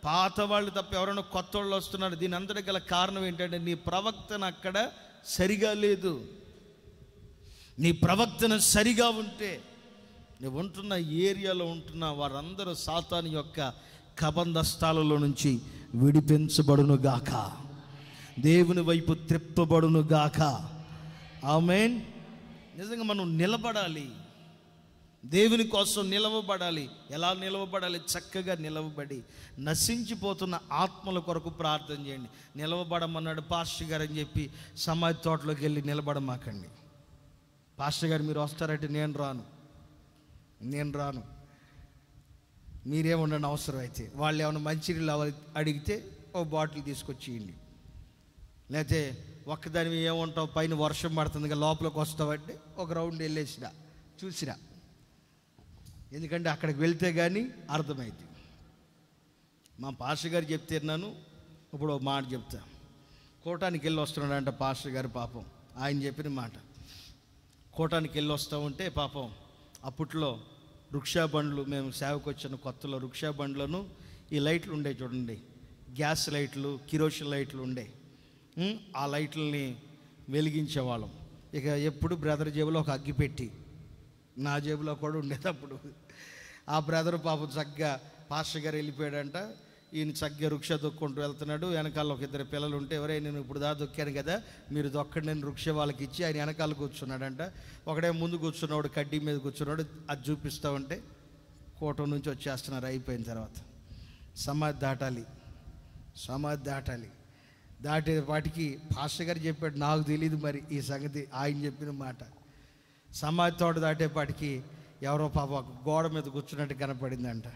పాత వాళ్ళు తప్ప ఎవరైనా కొత్త వాళ్ళు వస్తున్నారు. దీని అంతటి గల కారణం ఏంటంటే నీ ప్రవక్తన అక్కడ సరిగా లేదు. నీ ప్రవక్తన సరిగా ఉంటే నువ్వు ఉంటున్న ఏరియాలో ఉంటున్న వారందరూ సాతాను యొక్క కబంధస్థాలలో నుంచి విడిపించబడును గాక, దేవుని వైపు త్రిప్పబడును గాక. ఆమేన్. నిజంగా మనం నిలబడాలి, దేవుని కోసం నిలవబడాలి. ఎలా నిలవబడాలి? చక్కగా నిలవబడి నశించిపోతున్న ఆత్మల కొరకు ప్రార్థన చేయండి. నిలవబడమన్నాడు పాస్టర్ గారు అని చెప్పి సమాధి తోటలోకి వెళ్ళి నిలబడమాకండి. పాస్టర్ గారు మీరు వస్తారంటే నేను రాను. మీరేముండండి, అవసరం అయితే వాళ్ళు ఏమైనా మంచినీళ్ళు అడిగితే ఓ బాటిల్ తీసుకొచ్చేయండి. లేకపోతే ఒక్కదాని ఏముంటావు, పైన వర్షం పడుతుంది లోపలికి వస్తావంటే ఒక రౌండ్ చూసిరా. ఎందుకంటే అక్కడికి వెళ్తే కానీ అర్థమైంది. మా పాస్టర్ గారు చెప్తున్నాను, ఇప్పుడు ఒక మాట చెప్తా. కోటానికి వెళ్ళి వస్తున్నాడంట పాస్టర్ గారు. పాపం ఆయన చెప్పిన మాట, కోటానికి వెళ్ళి వస్తూ ఉంటే పాపం అప్పట్లో రిక్షా బండ్లు, మేము సేవకు వచ్చిన కొత్తలో రిక్షా బండ్లను ఈ లైట్లు ఉండే చూడండి, గ్యాస్ లైట్లు, కిరోసిన్ లైట్లు ఉండే. ఆ లైట్లని వెలిగించేవాళ్ళం. ఇక ఎప్పుడు బ్రదర్ జేబులో ఒక అగ్గి పెట్టి, నా జేబులో కూడా ఉండేటప్పుడు ఆ బ్రదర్ పాపం చక్కగా పాస్టర్ గారు వెళ్ళిపోయాడంట. ఈయన చక్కగా రిక్షా దొక్కుంటూ వెళ్తున్నాడు. వెనకాల ఒక ఇద్దరు పిల్లలు ఉంటే, ఎవరైనా నేను ఇప్పుడు దొక్కాను కదా మీరు దొక్కండి నేను రిక్షా వాళ్ళకి ఇచ్చి, ఆయన వెనకాల కూర్చున్నాడంట. ఒకడే ముందు కూర్చున్నాడు, కడ్డీ మీద కూర్చున్నాడు. అది చూపిస్తూ ఉంటే కోట నుంచి వచ్చేస్తున్నారు. అయిపోయిన తర్వాత సమాధి దాటాలి. దాటే వాటికి పాస్టర్ గారు చెప్పాడు, నాకు తెలియదు మరి ఈ సంగతి, ఆయన చెప్పిన మాట. సమాధి తోట దాటేపాటికి ఎవరో పాప గోడ మీద కూర్చున్నట్టు కనపడిందంట.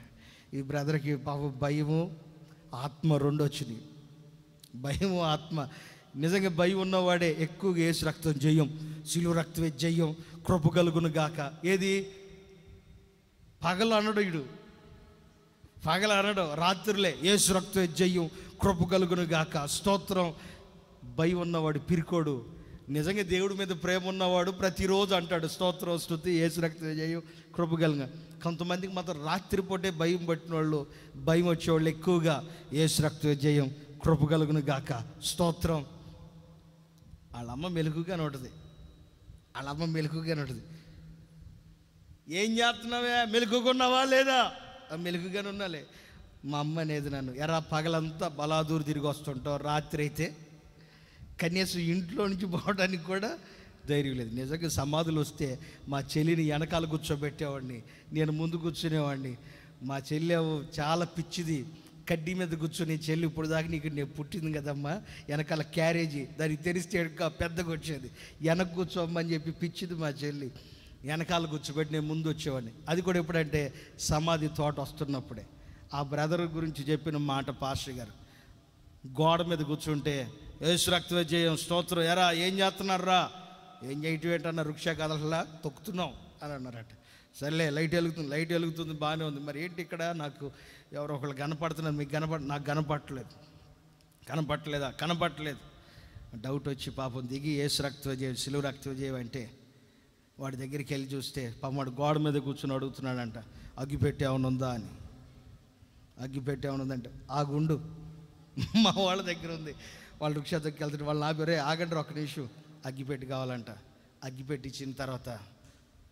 ఈ బ్రదర్కి పాప భయము ఆత్మ రెండు వచ్చినాయి. భయము ఆత్మ. నిజంగా భయం ఉన్నవాడే ఎక్కువగా యేసు రక్తం జయం, సిలువ రక్తమే జయం, కృప కలుగును గాక. ఏది పగలు అనడు, పగలు అనడు, రాత్రులే యేసు రక్తమే జయం, కృప కలుగును గాక. స్తోత్రం. భయం ఉన్నవాడు పిరికోడు. నిజంగా దేవుడి మీద ప్రేమ ఉన్నవాడు ప్రతిరోజు అంటాడు స్తోత్రం, స్తుతి, యేసు రక్తమే జయం, కృప కలుగును. కొంతమందికి మాత్రం రాత్రిపూటే భయం పట్టిన వాళ్ళు, భయం వచ్చేవాళ్ళు ఎక్కువగా యేసు రక్తమే జయం, కృప కలుగును గాక. స్తోత్రం. వాళ్ళమ్మ మెలుగుగానే ఉంటుంది. ఏం చేస్తున్నావే, మెలుగుకున్నావా లేదా? మెలుగుగానే ఉన్నాలే. మా అమ్మ అనేది నన్ను, ఎరా పగలంతా బలాదూరు తిరిగి వస్తుంటావు, రాత్రి అయితే కనీసం ఇంట్లో నుంచి పోవడానికి కూడా ధైర్యం లేదు. నిజంగా సమాధులు వస్తే మా చెల్లిని వెనకాల కూర్చోబెట్టేవాడిని, నేను ముందు కూర్చునేవాడిని. మా చెల్లి చాలా పిచ్చిది, కడ్డీ మీద కూర్చొని, చెల్లి ఇప్పుడు దాకా నీకు నేను పుట్టింది కదమ్మా, వెనకాల క్యారేజీ దానికి తెరిస్తే పెద్దగా వచ్చేది, వెనక కూర్చోమ్మని చెప్పి పిచ్చిది మా చెల్లి. వెనకాల కూర్చోబెట్టి నేను ముందు వచ్చేవాడిని. అది కూడా ఎప్పుడంటే సమాధి తోట వస్తున్నప్పుడే. ఆ బ్రదర్ గురించి చెప్పిన మాట పాస్టర్ గారు, గోడ మీద కూర్చుంటే యేసు రక్తమే జయం, స్తోత్రం, ఎరా ఏం చేస్తున్నారా? ఏం చేయటం ఏంటన్నా, రిక్షా కదలలా తొక్కుతున్నాం అని అన్నారట. సర్లే లైట్ వెలుగుతుంది బాగానే ఉంది, మరి ఏంటి ఇక్కడ నాకు ఎవరో ఒకళ్ళు కనపడుతున్నారు, మీకు నాకు కనపట్టలేదు. డౌట్ వచ్చి పాపం దిగి యేసు రక్తమే జయం, సిలువ రక్తమే జయం అంటే వాడి దగ్గరికి వెళ్ళి చూస్తే పాపం వాడు గోడ మీద కూర్చొని అడుగుతున్నాడంట, అగ్గిపెట్టి ఏమైనా ఉందా అని. అగ్గిపెట్టి ఏమైనా ఉందంటే ఆగుండు, మా వాళ్ళ దగ్గర ఉంది. వాళ్ళు రిక్షా దగ్గరికి వెళ్తుంటే వాళ్ళు ఆపరే, ఆగండి ఒక నిమిషం, అగ్గిపెట్టి కావాలంట. అగ్గిపెట్టి ఇచ్చిన తర్వాత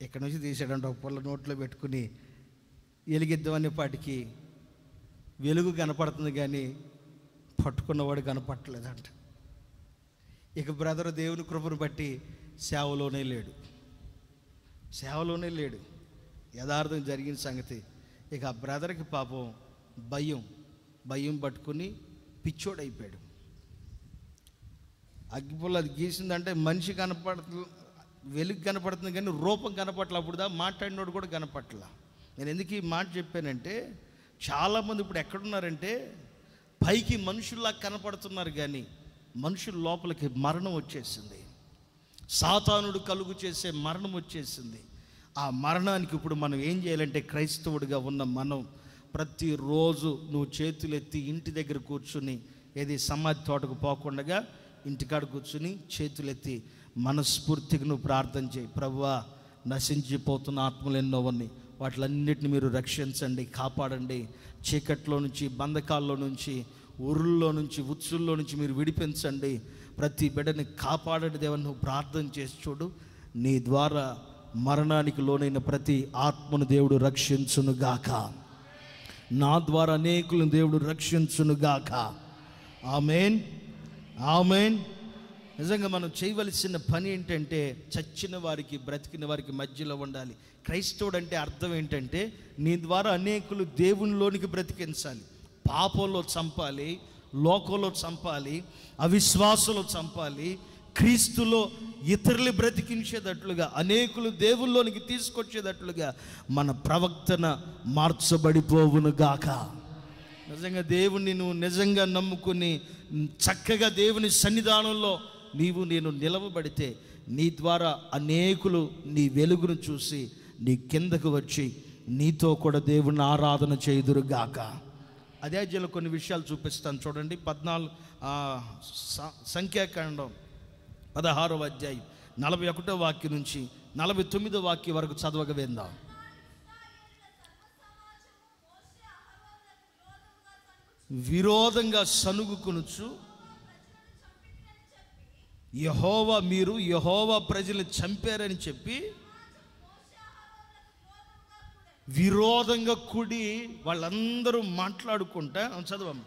ఇక్కడ నుంచి తీసాడంట, ఒక పుల్ల నోట్లో పెట్టుకుని వెలిగిద్దామనేపాటికి వెలుగు కనపడుతుంది కానీ పట్టుకున్నవాడు కనపట్టలేదంట. ఇక బ్రదర్ దేవుని కృపను బట్టి సేవలోనే లేడు. యథార్థం జరిగిన సంగతి. ఇక ఆ బ్రదర్కి పాపం భయం పట్టుకుని పిచ్చోడైపోయాడు. అగ్గిపుల్ల అది గీసిందంటే మనిషి కనపడుతుంది, వెలుగు కనపడుతుంది కానీ రూపం కనపట్ల. అప్పుడు మాట్లాడినోడు కూడా కనపట్ల. నేను ఎందుకు ఈ మాట చెప్పానంటే, చాలామంది ఇప్పుడు ఎక్కడున్నారంటే పైకి మనుషుల్లా కనపడుతున్నారు కానీ మనుషుల లోపలికి మరణం వచ్చేసింది. సాతానుడు కలుగు చేసే మరణం వచ్చేసింది. ఆ మరణానికి ఇప్పుడు మనం ఏం చేయాలంటే, క్రైస్తవుడిగా ఉన్న మనం ప్రతిరోజు నువ్వు చేతులెత్తి ఇంటి దగ్గర కూర్చుని, ఏది సమాధి తోటకు పోకుండా ఇంటికాడ కూర్చుని చేతులెత్తి మనస్ఫూర్తిగా నువ్వు ప్రార్థన చేయి. ప్రభువా, నశించిపోతున్న ఆత్మలు ఎన్నో ఉన్నాయి, వాటిలన్నిటిని మీరు రక్షించండి, కాపాడండి. చీకట్లో నుంచి, బంధకాల్లో నుంచి, ఊరుల్లో నుంచి, ఉచ్చుల్లో నుంచి మీరు విడిపించండి. ప్రతి బిడ్డని కాపాడండి దేవా. నువ్వు ప్రార్థన చేసి చూడు. నీ ద్వారా మరణానికి లోనైన ప్రతి ఆత్మను దేవుడు రక్షించునుగాక. నా ద్వారా అనేకులను దేవుడు రక్షించునుగాక. ఆమేన్, ఆమేన్. నిజంగా మనం చేయవలసిన పని ఏంటంటే, చచ్చిన వారికి బ్రతికిన వారికి మధ్యలో ఉండాలి. క్రైస్తవుడు అంటే అర్థం ఏంటంటే, నీ ద్వారా అనేకులు దేవునిలోనికి బ్రతికించాలి. పాపంలో చంపాలి, లోకంలో చంపాలి, అవిశ్వాసంలో చంపాలి, క్రీస్తులో ఇతరులు బ్రతికించేటట్లుగా, అనేకులు దేవుల్లోనికి తీసుకొచ్చేటట్లుగా మన ప్రవర్తన మార్చబడిపోవునుగాక. నిజంగా దేవుణ్ణి నువ్వు నిజంగా నమ్ముకుని చక్కగా దేవుని సన్నిధానంలో నీవు నేను నిలవబడితే, నీ ద్వారా అనేకులు నీ వెలుగును చూసి నీ కిందకు వచ్చి నీతో కూడా దేవుని ఆరాధన చేయుదురుగాక. అదే అధ్యాయంలో కొన్ని విషయాలు చూపిస్తాను చూడండి. 14 సంఖ్యాకాండం 16వ అధ్యాయం 41వ వాక్యం నుంచి 49వ వాక్యం వరకు చదవగా విందాం. విరోధంగా సనుగుకొనుచు యెహోవా, మీరు యెహోవా ప్రజలు చంపారని చెప్పి విరోధంగా కూడి వాళ్ళందరూ మాట్లాడుకుంటా, చదవమ్మ.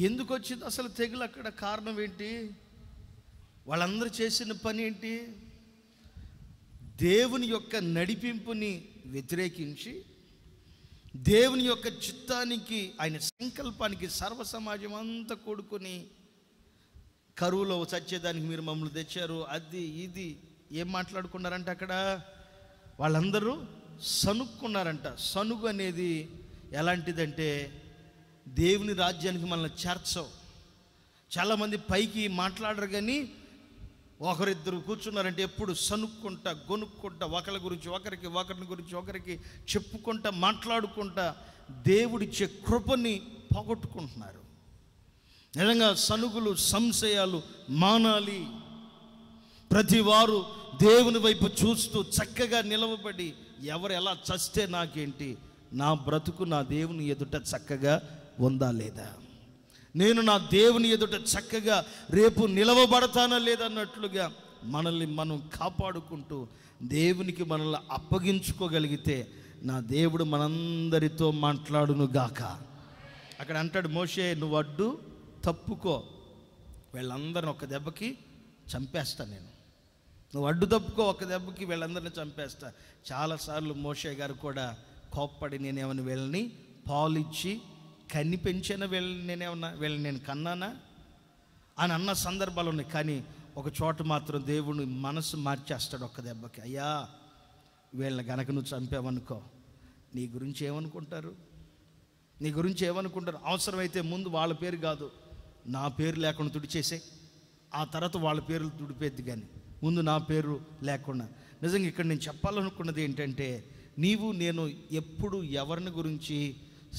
ఎందుకు వచ్చింది అసలు తెగులు? అక్కడ కారణం ఏంటి? వాళ్ళందరూ చేసిన పని ఏంటి? దేవుని యొక్క నడిపింపుని వ్యతిరేకించి, దేవుని యొక్క చిత్తానికి, ఆయన సంకల్పానికి సర్వ సమాజం అంతా కూడుకొని, కరువులో చచ్చేదానికి మీరు మమ్మల్ని తెచ్చారు, అది ఇది ఏం మాట్లాడుకున్నారంట అక్కడ? వాళ్ళందరూ సనుక్కున్నారంట. సనుగు అనేది ఎలాంటిదంటే, దేవుని రాజ్యానికి మనల్ని చేర్చవు. చాలామంది పైకి మాట్లాడరు, కానీ ఒకరిద్దరు కూర్చున్నారంటే ఎప్పుడు సనుక్కుంటా, గొనుక్కుంటా, ఒకరి గురించి ఒకరికి, ఒకరిని గురించి ఒకరికి చెప్పుకుంటా, మాట్లాడుకుంటా దేవుడిచ్చే కృపని పోగొట్టుకుంటున్నారు. నిజంగా సనుగులు, సంశయాలు మానాలి. ప్రతి వారు దేవుని వైపు చూస్తూ చక్కగా నిలవబడి, ఎవరు ఎలా చస్తే నాకేంటి, నా బ్రతుకు నా దేవుని ఎదుట చక్కగా ఉందా లేదా, నేను నా దేవుని ఎదుట చక్కగా రేపు నిలవబడతానా లేదన్నట్లుగా మనల్ని మనం కాపాడుకుంటూ దేవునికి మనల్ని అప్పగించుకోగలిగితే నా దేవుడు మనందరితో మాట్లాడునుగాక. అక్కడ అంటాడు మోషే, నువ్వు అడ్డు తప్పుకో, వీళ్ళందరిని ఒక దెబ్బకి చంపేస్తా నేను. నువ్వు అడ్డు తప్పుకో, ఒక దెబ్బకి వీళ్ళందరినీ చంపేస్తా. చాలాసార్లు మోషే గారు కూడా కోప్పడి, నేనేమన్నా వీళ్ళని పాలిచ్చి కనిపెంచిన వీళ్ళని నేను కన్నానా అని అన్న సందర్భాలు ఉన్నాయి. కానీ ఒక చోట మాత్రం దేవుని మనసు మార్చేస్తాడు ఒక్క దెబ్బకి. అయ్యా, వీళ్ళని గనక నువ్వు చంపావనుకో, నీ గురించి ఏమనుకుంటారు, నీ గురించి ఏమనుకుంటారు? అవసరమైతే ముందు వాళ్ళ పేరు కాదు, నా పేరు లేకుండా తుడిచేసే, ఆ తర్వాత వాళ్ళ పేర్లు తుడిపేద్ది, కానీ ముందు నా పేరు లేకుండా. నిజంగా ఇక్కడ నేను చెప్పాలనుకున్నది ఏంటంటే, నీవు నేను ఎప్పుడు ఎవరిని గురించి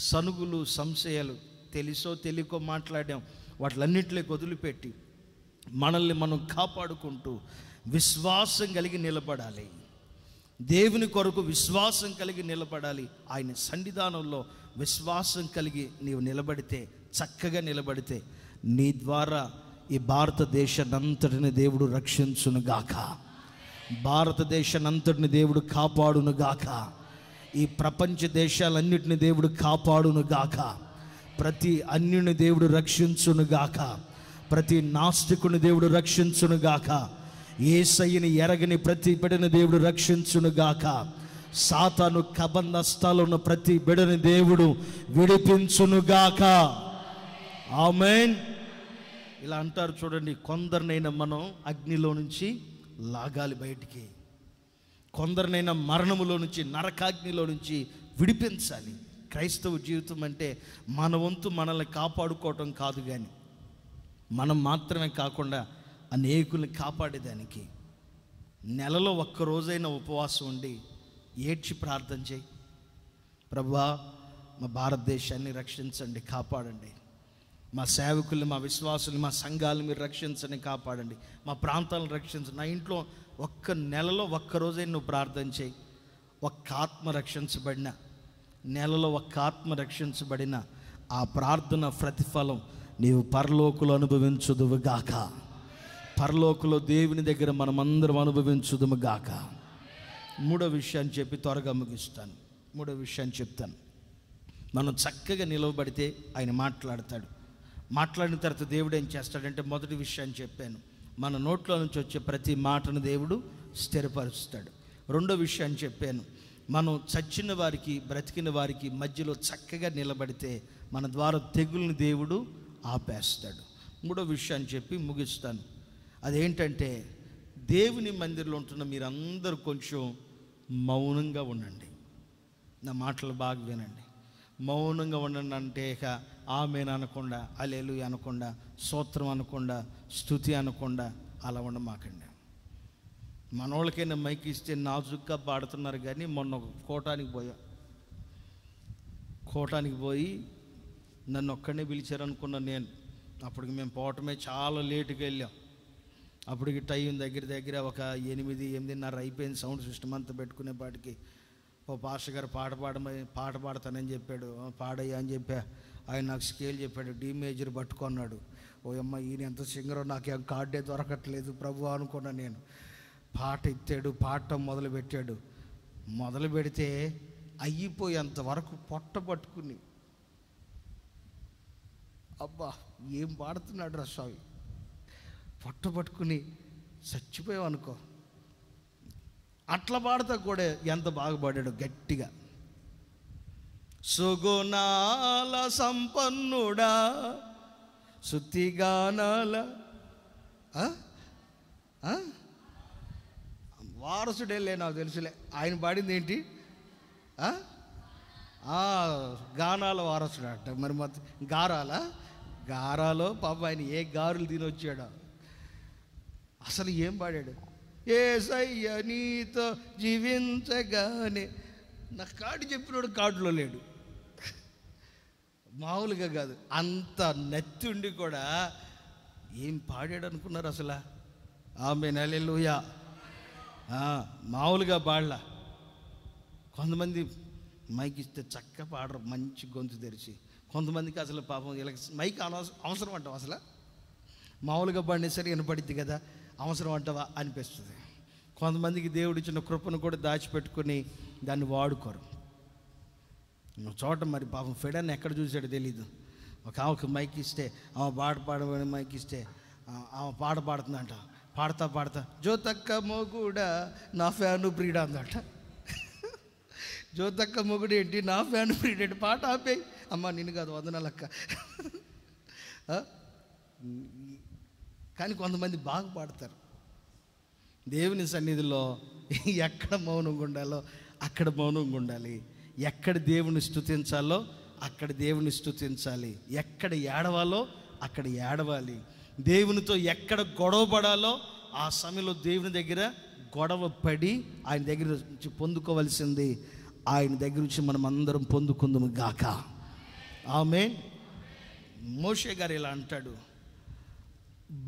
సనుగులు, సంశయాలు, తెలుసో తెలియకో మాట్లాడాం, వాటిలన్నింటిలోకి వదిలిపెట్టి మనల్ని మనం కాపాడుకుంటూ విశ్వాసం కలిగి నిలబడాలి. దేవుని కొరకు విశ్వాసం కలిగి నిలబడాలి. ఆయన సన్నిధానంలో విశ్వాసం కలిగి నీవు నిలబడితే, చక్కగా నిలబడితే, నీ ద్వారా ఈ భారతదేశాన్నంతటిని దేవుడు రక్షించునుగాక, భారతదేశాన్నంతటిని దేవుడు కాపాడునుగాక, ఈ ప్రపంచ దేశాలన్నిటిని దేవుడు కాపాడునుగాక, ప్రతి అన్యుని దేవుడు రక్షించునుగాక, ప్రతి నాస్తికుని దేవుడు రక్షించునుగాక, యేసయ్యని ఎరగని ప్రతి బిడ్డని దేవుడు రక్షించునుగాక, సాతాను కబంధస్థాలు ఉన్న ప్రతి బిడ్డని దేవుడు విడిపించునుగాక. ఆమేన్. ఇలా అంటారు చూడండి, కొందరినైనా మనం అగ్నిలో నుంచి లాగాలి బయటికి, కొందరినైనా మరణములో నుంచి, నరకాగ్నిలో నుంచి విడిపించాలి. క్రైస్తవ జీవితం అంటే మన వంతు మనల్ని కాపాడుకోవటం కాదు, కానీ మనం మాత్రమే కాకుండా అనేకుల్ని కాపాడేదానికి నెలలో ఒక్కరోజైనా ఉపవాసం ఉండి ఏడ్చి ప్రార్థన చేయి. ప్రభువా, మా భారతదేశాన్ని రక్షించండి, కాపాడండి, మా సేవకుల్ని, మా విశ్వాసుల్ని, మా సంఘాలను మీరు రక్షించండి, కాపాడండి, మా ప్రాంతాలను రక్షించండి. నా ఇంట్లో నెలలో ఒక్కరోజైనా నువ్వు ప్రార్థన చేయి. ఒక్క ఆత్మ రక్షించబడిన, నెలలో ఒక్క ఆత్మ రక్షించబడిన ఆ ప్రార్థన ప్రతిఫలం నీవు పరలోకులు అనుభవించుదువు గాక. పరలోకులో దేవుని దగ్గర మనమందరం అనుభవించుదుము గాక. మూడో విషయాన్ని చెప్పి త్వరగా ముగిస్తాను. మూడో విషయాన్ని చెప్తాను. మనం చక్కగా నిలవబడితే ఆయన మాట్లాడతాడు. మాట్లాడిన తర్వాత దేవుడు ఏం చేస్తాడంటే, మొదటి విషయాన్ని చెప్పాను, మన నోట్లో నుంచి వచ్చే ప్రతి మాటను దేవుడు స్థిరపరుస్తాడు. రెండో విషయాన్ని చెప్పాను, మనం చచ్చిన వారికి, బ్రతికిన వారికి మధ్యలో చక్కగా నిలబడితే మన ద్వారా తెగుల్ని దేవుడు ఆపేస్తాడు. మూడో విషయాన్ని చెప్పి ముగిస్తాను. అదేంటంటే, దేవుని మందిరంలో ఉంటున్న మీరందరూ కొంచెం మౌనంగా ఉండండి. నా మాటలు బాగా వినండి. మౌనంగా ఉండండి అంటే ఇక ఆమేన్ అనకుండా, హల్లెలూయా అనకుండా, స్తోత్రం అనకుండా, స్తుతి అనకుండా అలా ఉండమాకండి. మనోళ్ళకైనా మైక్ ఇస్తే నాజుగ్గా పాడుతున్నారు, కానీ మొన్న కోటానికి పోయి నన్ను ఒక్కడనే పిలిచారనుకున్నా నేను. అప్పటికి మేము పోవటమే చాలా లేటుగా వెళ్ళాం. అప్పటికి టైం దగ్గర ఒక 8:30 అయిపోయింది. సౌండ్ సిస్టమ్ అంతా పెట్టుకునేపాటికి ఓ పాస్టర్ గారు పాట పాడతానని చెప్పాడు. పాడయ్యా అని చెప్పా. ఆయన నాకు స్కేల్ చెప్పాడు, డి మేజర్ పట్టుకున్నాడు. ఓ అమ్మ, ఈయన ఎంత సింగరో నాకేం కార్డే దొరకట్లేదు ప్రభు అనుకున్నా నేను. పాట ఎత్తాడు, పాడటం మొదలు పెట్టాడు. మొదలు పెడితే అయిపోయేంత వరకు పొట్ట పట్టుకుని, అబ్బా ఏం పాడుతున్నాడు రా స్వామి, పొట్ట పట్టుకుని చచ్చిపోయావు అనుకో. అట్లా పాడుతా కూడా ఎంత బాగా పాడాడు గట్టిగా. సుగుణాల సంపన్నుడా, శుద్ధిగానాల వారసుడే లే, నాకు తెలుసులే. ఆయన పాడింది ఏంటి? గానాల వారసుడు అంట. మరి మొత్తం గారాలో పాప ఆయన ఏ గారులు తినొచ్చాడో. అసలు ఏం పాడాడు? యేసయ్య నీతో జీవించగానే. నా కార్డు చెప్పినోడు కార్డులో లేడు, మామూలుగా కాదు. అంత నెత్తి ఉండి కూడా ఏం పాడాడు అనుకున్నారు అసలు? ఆమేన్, హల్లెలూయా. మామూలుగా పాడలా. కొంతమంది మైక్ ఇస్తే చక్కగా పాడరు, మంచి గొంతు తెరిచి. కొంతమందికి అసలు పాపం వీళ్ళకి మైక్ అవసరం అంటావా? అసలు మామూలుగా పాడిన సరే వినపడిద్ది కదా, అవసరం అంటావా అనిపిస్తుంది. కొంతమందికి దేవుడు ఇచ్చిన కృపను కూడా దాచిపెట్టుకుని దాన్ని వాడుకోరు. చోట మరి పాపం ఫెడన్ ఎక్కడ చూసాడో తెలీదు. ఒక ఆమెకు మైక్ ఇస్తే, ఆమె పాడమని మైక్ ఇస్తే ఆమె పాట పాడుతుందంట. పాడతా జ్యోతక్క మొగుడా నా ఫ్యాను బ్రీడ్ అందట. జ్యోతక్క మొగుడు ఏంటి, నా ఫ్యాను బ్రీడ్ ఏంటి? పాట ఆపేయి అమ్మ, నిన్ను కాదు, వందనాలక్క. కానీ కొంతమంది బాగా పాడతారు. దేవుని సన్నిధిలో ఎక్కడ మౌనంగా ఉండాలో అక్కడ మౌనంగా ఉండాలి. ఎక్కడ దేవుని స్తుతించాలో అక్కడ దేవుని స్తుతించాలి. ఎక్కడ ఏడవాలో అక్కడ ఏడవాలి. దేవునితో ఎక్కడ గొడవ పడాలో ఆ సమయంలో దేవుని దగ్గర గొడవ పడి ఆయన దగ్గర నుంచి పొందుకోవలసింది ఆయన దగ్గర నుంచి మనం అందరం పొందుకుందాము గాక. ఆమేన్. మోషే గారు ఇలా అంటాడు,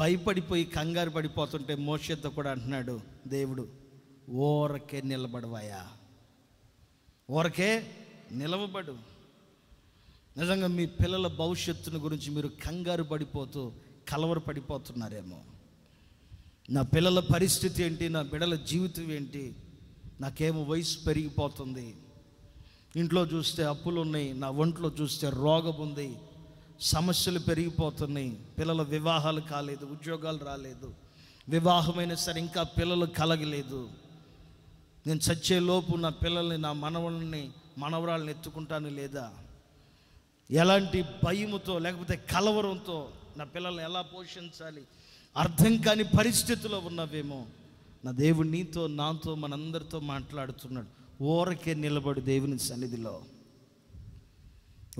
భయపడిపోయి కంగారు పడిపోతుంటే మోషేతో కూడా అంటున్నాడు దేవుడు, ఊరకే నిలబడవాయా, ఊరకే నిలవబడు. నిజంగా మీ పిల్లల భవిష్యత్తును గురించి మీరు కంగారు పడిపోతూ కలవరపడిపోతున్నారేమో. నా పిల్లల పరిస్థితి ఏంటి, నా బిడ్డల జీవితం ఏంటి, నాకేమో వయసు పెరిగిపోతుంది, ఇంట్లో చూస్తే అప్పులు ఉన్నాయి, నా ఒంట్లో చూస్తే రోగం ఉంది, సమస్యలు పెరిగిపోతున్నాయి, పిల్లల వివాహాలు కాలేదు, ఉద్యోగాలు రాలేదు, వివాహమైన సరే ఇంకా పిల్లలు కలగలేదు, నేను చచ్చేలోపు నా పిల్లల్ని, నా మనవల్ని మనవరాళ్ళని ఎత్తుకుంటాను లేదా, ఎలాంటి భయముతో లేకపోతే కలవరంతో నా పిల్లల్ని ఎలా పోషించాలి అర్థం కాని పరిస్థితిలో ఉన్నవేమో. నా దేవుడు నీతో నాతో మనందరితో మాట్లాడుతున్నాడు. ఊరకే నిలబడు దేవుని సన్నిధిలో,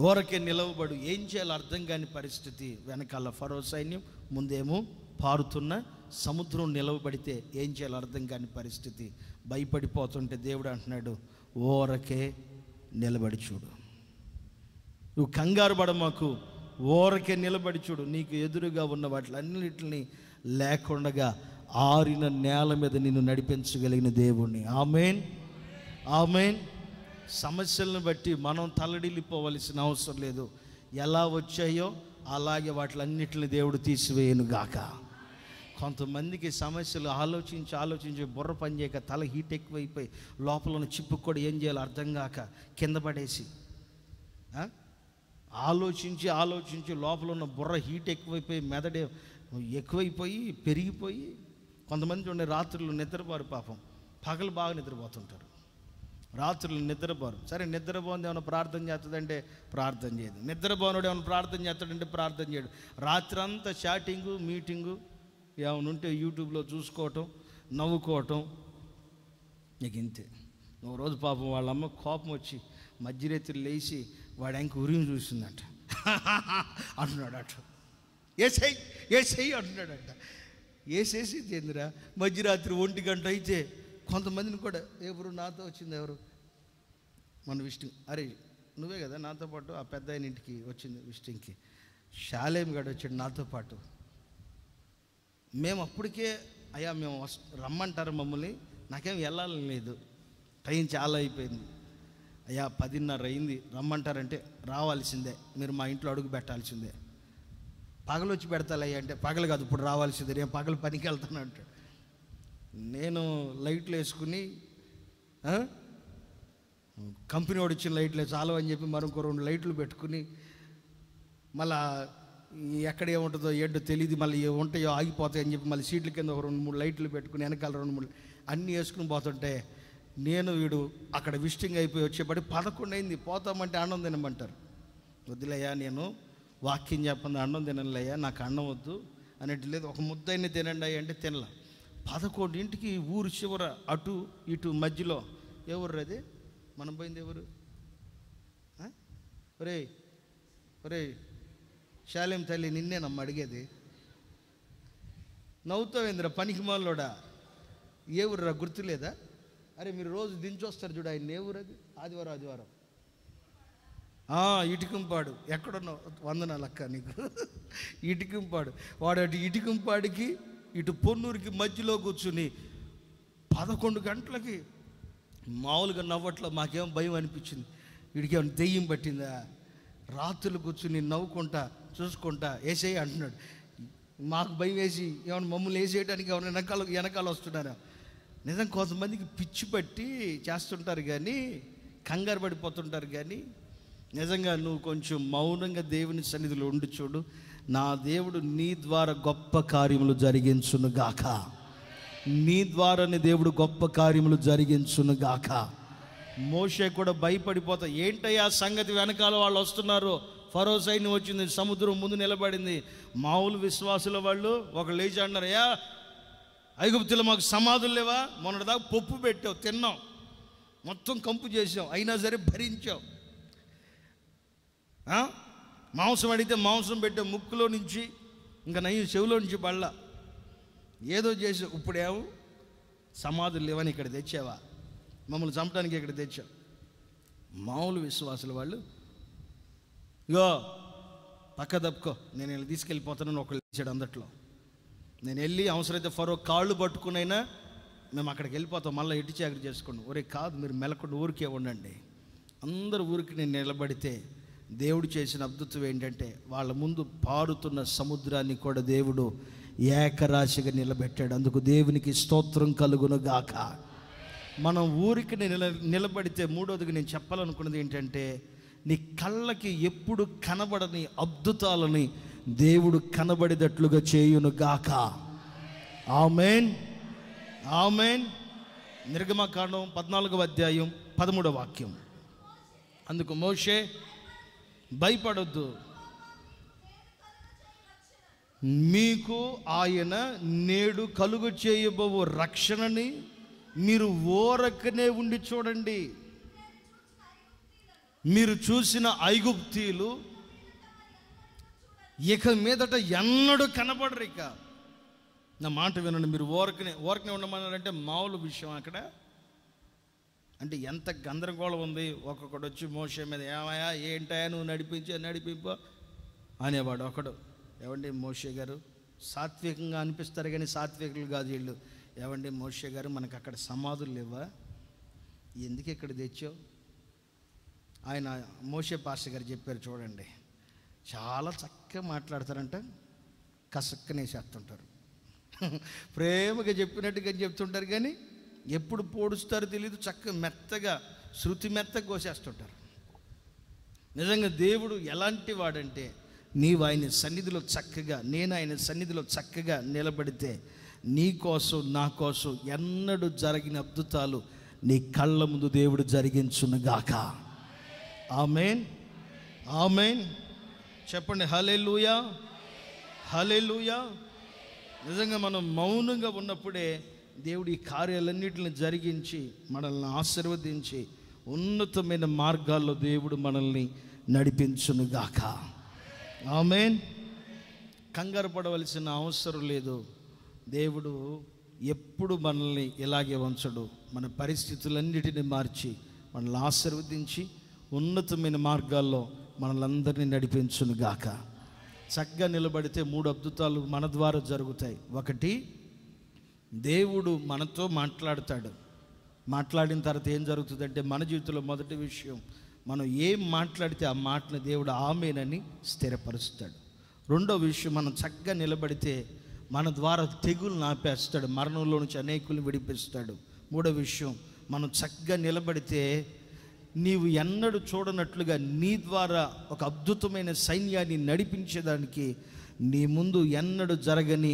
ఊరకే నిలవబడు. ఏం చేయాలో అర్థం కాని పరిస్థితి. వెనకాల ఫరో సైన్యం, ముందేమో పారుతున్న సముద్రం. నిలవబడితే ఏం చేయాలో అర్థం కాని పరిస్థితి. భయపడిపోతుంటే దేవుడు అంటున్నాడు, ఊరకే నిలబడి చూడు. నువ్వు కంగారు పడమాకు, ఊరకే నిలబడి చూడు. నీకు ఎదురుగా ఉన్న వాటిలన్నిటిని లేకుండగా ఆరిన నేల మీద నిన్ను నడిపించగలిగిన దేవుణ్ణి. ఆమేన్, ఆమేన్. సమస్యలను బట్టి మనం తల్లడిల్లిపోవలసిన అవసరం లేదు. ఎలా వచ్చాయో అలాగే వాటిలన్నిటిని దేవుడు తీసివేయను గాక. కొంతమందికి సమస్యలు ఆలోచించి బుర్ర పనిచేయక తల హీట్ ఎక్కువైపోయి లోపల ఉన్న చిప్పు కూడా ఏం చేయాలో అర్థం కాక కింద పడేసి, ఆలోచించి లోపల ఉన్న బుర్ర హీట్ ఎక్కువైపోయి మెదడు ఎక్కువైపోయి పెరిగిపోయి, కొంతమంది చూడండి రాత్రులు నిద్రపోరు, పాపం పగలు బాగా నిద్రపోతుంటారు, రాత్రులు నిద్రపోరు. సరే నిద్రపోంది ఏమైనా ప్రార్థన చేస్తుందంటే ప్రార్థన చేయదు, నిద్రపోనుడు ఏమైనా ప్రార్థన చేస్తాడంటే ప్రార్థన చేయడు. రాత్రి అంతా చాటింగు మీటింగు ఏమైనా ఉంటే యూట్యూబ్లో చూసుకోవటం, నవ్వుకోవటం, నీకు ఇంతే. ఒక రోజు పాపం వాళ్ళ అమ్మ కోపం వచ్చి మధ్యరాత్రి లేచి వాడు ఇంక ఉరిని చూసిందంట అంటున్నాడు. అట ఏసై అంటున్నాడంట. ఏసేసి ఏందిరా మధ్యరాత్రి 1 గంట అయితే కొంతమందిని కూడా, ఎవరు నాతో వచ్చింది, ఎవరు మన విష్ణు, అరే నువ్వే కదా నాతో పాటు ఆ పెద్ద ఆయన ఇంటికి వచ్చింది విష్ణుకి, శాలేం గడు వచ్చాడు నాతో పాటు. మేము అప్పటికే అయ్యా మేము రమ్మంటారు మమ్మల్ని, నాకేం వెళ్ళాలని లేదు, టైం చాలా అయిపోయింది, అయ్యా 10:30 అయింది, రమ్మంటారంటే రావాల్సిందే, మీరు మా ఇంట్లో అడుగు పెట్టాల్సిందే. పగలు వచ్చి పెడతాలయ్యా అంటే పగలు కాదు ఇప్పుడు రావాల్సిందే, నేను పగలు పనికి వెళ్తాను అంటాడు. నేను లైట్లు వేసుకుని కంపెనీ వాడు ఇచ్చిన లైట్లు చాలు అని చెప్పి మరొక 2 లైట్లు పెట్టుకుని, మళ్ళా ఎక్కడ ఏముంటుందో ఏంటో తెలియదు, మళ్ళీ ఉంటాయో ఆగిపోతాయి అని చెప్పి మళ్ళీ సీట్ల కింద ఒక 2-3 లైట్లు పెట్టుకుని వెనకాల 2-3 అన్నీ వేసుకుని పోతుంటే, నేను వీడు అక్కడ విజిటింగ్ అయిపోయి వచ్చేపడి 11 అయింది. పోతామంటే అన్నం తినమంటారు. వద్దులేయ్యా నేను వాక్యం చెప్పండి, అన్నం తినలేయ్యా, నాకు అన్నం వద్దు అనేటి లేదు, ఒక ముద్దైనా తినండి అయ్యా అంటే తినలా. 11ంటికి ఊరు చివర అటు ఇటు మధ్యలో ఎవరు అది మనం పోయింది, ఎవరు ఒరే శాలేం తల్లి నిన్నేనమ్మ అడిగేది, నవ్వుతావేంద్ర పనికి మాలోడా, ఏ ఊరురా గుర్తులేదా, అరే మీరు రోజు దించొస్తారు చూడు ఆయన, ఏ ఊరు అది, ఆదివారం ఇటుకంపాడు, ఎక్కడున్నావు, వందనాలక్క నీకు, ఇటుకంపాడు. వాడు అటు ఇటుకంపాడికి ఇటు పొన్నూరుకి మధ్యలో కూర్చుని 11 గంటలకి మామూలుగా నవ్వట్లో మాకేమో భయం అనిపించింది, వీడికి ఏమైనా దెయ్యం పట్టిందా, రాత్రులు కూర్చుని నవ్వుకుంటా చూసుకుంటా వేసేయి అంటున్నాడు. మాకు భయం వేసి ఏమైనా మమ్మల్ని వేసేయడానికి ఏమైనా వెనకాల వస్తున్నారా. నిజం కొంతమందికి పిచ్చి పట్టి చేస్తుంటారు కానీ, కంగారు పడిపోతుంటారు కానీ, నిజంగా నువ్వు కొంచెం మౌనంగా దేవుని సన్నిధిలో ఉండి చూడు, నా దేవుడు నీ ద్వారా గొప్ప కార్యములు జరిగించును గాక, నీ ద్వారానే దేవుడు గొప్ప కార్యములు జరిగించును గాక. మోషే కూడా భయపడిపోతా, ఏంటయ్యా సంగతి, వెనకాల వాళ్ళు వస్తున్నారు, ఫరో సైన్యం వచ్చింది, సముద్రం ముందు నిలబడింది. మామూలు విశ్వాసుల వాళ్ళు ఒక లేచి అన్నారు, అయ్యా ఐగుప్తులో మాకు సమాధులు లేవా, మొన్నటిదాకా పప్పు పెట్టావు తిన్నాం, మొత్తం కంపు చేసాం, అయినా సరే భరించావు, మాంసం అడిగితే మాంసం పెట్టావు, ముక్కులో నుంచి ఇంకా నయ్యి చెవిలో నుంచి బళ్ళ ఏదో చేసావు, ఇప్పుడేమో సమాధులు లేవని ఇక్కడ తెచ్చావా, మమ్మల్ని చంపడానికి ఇక్కడ తెచ్చావు. మామూలు విశ్వాసుల వాళ్ళు, ఇగో పక్క దప్పుకో, నేను ఇలా తీసుకెళ్ళిపోతానని ఒకళ్ళు ఇచ్చాడు. అందట్లో నేను వెళ్ళి అవసరమైతే ఫరో కాళ్ళు పట్టుకునైనా మేము అక్కడికి వెళ్ళిపోతాం, మళ్ళీ ఇటు చాకరి చేసుకోండి. ఒరే కాదు, మీరు మెలకుండా ఊరికే ఉండండి. అందరు ఊరికి నేను నిలబడితే దేవుడు చేసిన అద్భుతం ఏంటంటే వాళ్ళ ముందు పారుతున్న సముద్రాన్ని కూడా దేవుడు ఏకరాశిగా నిలబెట్టాడు. అందుకు దేవునికి స్తోత్రం కలుగును గాక. మనం ఊరికి నిలబడితే మూడోదిగా నేను చెప్పాలనుకున్నది ఏంటంటే, నీ కళ్ళకి ఎప్పుడు కనబడని అద్భుతాలని దేవుడు కనబడేటట్లుగా చేయును గాక. ఆమేన్, ఆమేన్. నిర్గమకాండం 14వ అధ్యాయం 13వ వాక్యం. అందుకు మోషే, భయపడొద్దు, మీకు ఆయన నేడు కలుగు చేయబోవు రక్షణని మీరు ఓరకనే ఉండి చూడండి. మీరు చూసిన ఐగుప్తీయులు ఇక మీదట ఎన్నడూ కనబడరు. ఇక నా మాట వినండి, మీరు ఓరకనే ఉండమన్నారంటే మామూలు విషయం అక్కడ. అంటే ఎంత గందరగోళం ఉంది. ఒక్కొక్కడు వచ్చి మోషే మీద, ఏమయ్యా ఏంటయా నువ్వు నడిపింపు అనేవాడు ఒకడు. ఏమండి మోషే గారు, సాత్వికంగా అనిపిస్తారు కానీ సాత్వికులు కాదు వీళ్ళు. ఏమండి మోషే గారు, మనకు అక్కడ సమాధులు లేవా, ఎందుకు ఇక్కడ తెచ్చావు? ఆయన మోషే పాస్టర్ గారు చెప్పారు చూడండి, చాలా చక్కగా మాట్లాడతారంట, కసక్కనేసేస్తుంటారు. ప్రేమగా చెప్పినట్టుగా చెప్తుంటారు కానీ ఎప్పుడు పోడుస్తారో తెలియదు. చక్కగా మెత్తగా శృతి మెత్తగా కోసేస్తుంటారు. నిజంగా దేవుడు ఎలాంటి వాడంటే, నీవు ఆయన సన్నిధిలో చక్కగా, నేను ఆయన సన్నిధిలో చక్కగా నిలబడితే నీ కోసం నా కోసం ఎన్నడూ జరగిన అద్భుతాలు నీ కళ్ళ ముందు దేవుడు జరిగించునుగాక. ఆమేన్, ఆమేన్. చెప్పండి హల్లెలూయా, హల్లెలూయా. నిజంగా మనం మౌనంగా ఉన్నప్పుడే దేవుడు ఈ కార్యాలన్నిటిని జరిగించి మనల్ని ఆశీర్వదించి ఉన్నతమైన మార్గాల్లో దేవుడు మనల్ని నడిపించునుగాక. ఆమేన్. కంగారు పడవలసిన అవసరం లేదు. దేవుడు ఎప్పుడు మనల్ని ఇలాగే ఉంచడు. మన పరిస్థితులన్నిటిని మార్చి మనల్ని ఆశీర్వదించి ఉన్నతమైన మార్గాల్లో మనలందరినీ నడిపించునుగాక. చక్కగా నిలబడితే 3 అద్భుతాలు మన ద్వారా జరుగుతాయి. ఒకటి, దేవుడు మనతో మాట్లాడతాడు. మాట్లాడిన తర్వాత ఏం జరుగుతుందంటే, మన జీవితంలో మొదటి విషయం, మనం ఏం మాట్లాడితే ఆ మాటను దేవుడు ఆమేనని స్థిరపరుస్తాడు. రెండో విషయం, మనం చక్కగా నిలబడితే మన ద్వారా తెగులు ఆపేస్తాడు, మరణంలో నుంచి అనేకులను విడిపిస్తాడు. మూడో విషయం, మనం చక్కగా నిలబడితే నీవు ఎన్నడూ చూడనట్లుగా నీ ద్వారా ఒక అద్భుతమైన సైన్యాన్ని నడిపించేదానికి నీ ముందు ఎన్నడూ జరగని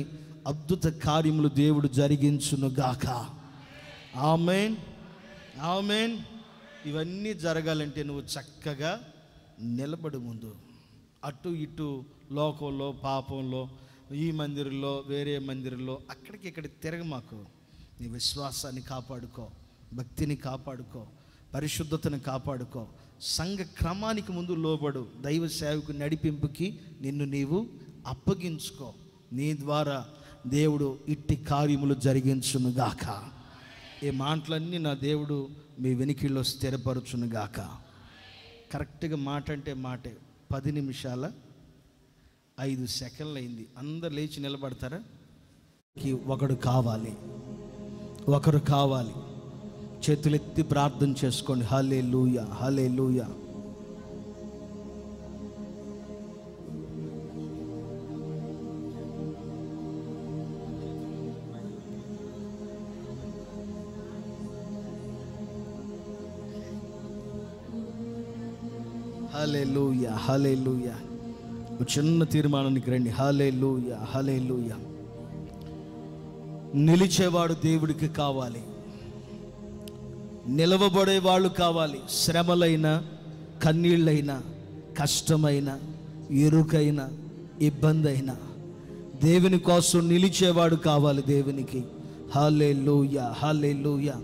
అద్భుత కార్యములు దేవుడు జరిగించునుగాక. ఆమేన్, ఆమేన్. ఇవన్నీ జరగాలంటే నువ్వు చక్కగా నిలబడు. ముందు అటు ఇటు లోకంలో, పాపంలో, ఈ మందిరంలో, వేరే మందిరంలో, అక్కడికి ఇక్కడ తిరగమాకు. నీ విశ్వాసాన్ని కాపాడుకో, భక్తిని కాపాడుకో, పరిశుద్ధతను కాపాడుకో, సంఘ క్రమానికి ముందు లోబడు, దైవ సేవకు నడిపింపుకి నిన్ను నీవు అప్పగించుకో. నీ ద్వారా దేవుడు ఇట్టి కార్యములు జరిగించునుగాక. ఈ మాటలన్నీ నా దేవుడు మీ వెనికిల్లో స్థిరపరచునుగాక. కరెక్ట్గా మాట అంటే మాటే. 10 నిమిషాల 5 సెకండ్లు అయింది. అందరు లేచి నిలబడతారా? ఒకడు కావాలి, ఒకరు కావాలి. చేతులెత్తి ప్రార్థన చేసుకోండి. హల్లెలూయా, హల్లెలూయా. హల్లెలూయా, హల్లెలూయా. చిన్న తీర్మానానికి రండి. హల్లెలూయా, హల్లెలూయా. నిలిచేవాడు దేవుడికి కావాలి, నిలవబడే వాళ్ళు కావాలి. శ్రమలైన, కన్నీళ్ళైనా, కష్టమైన, ఇరుకైన, ఇబ్బంది అయినా దేవుని కోసం నిలిచేవాడు కావాలి దేవునికి. హల్లెలూయా, హల్లెలూయా.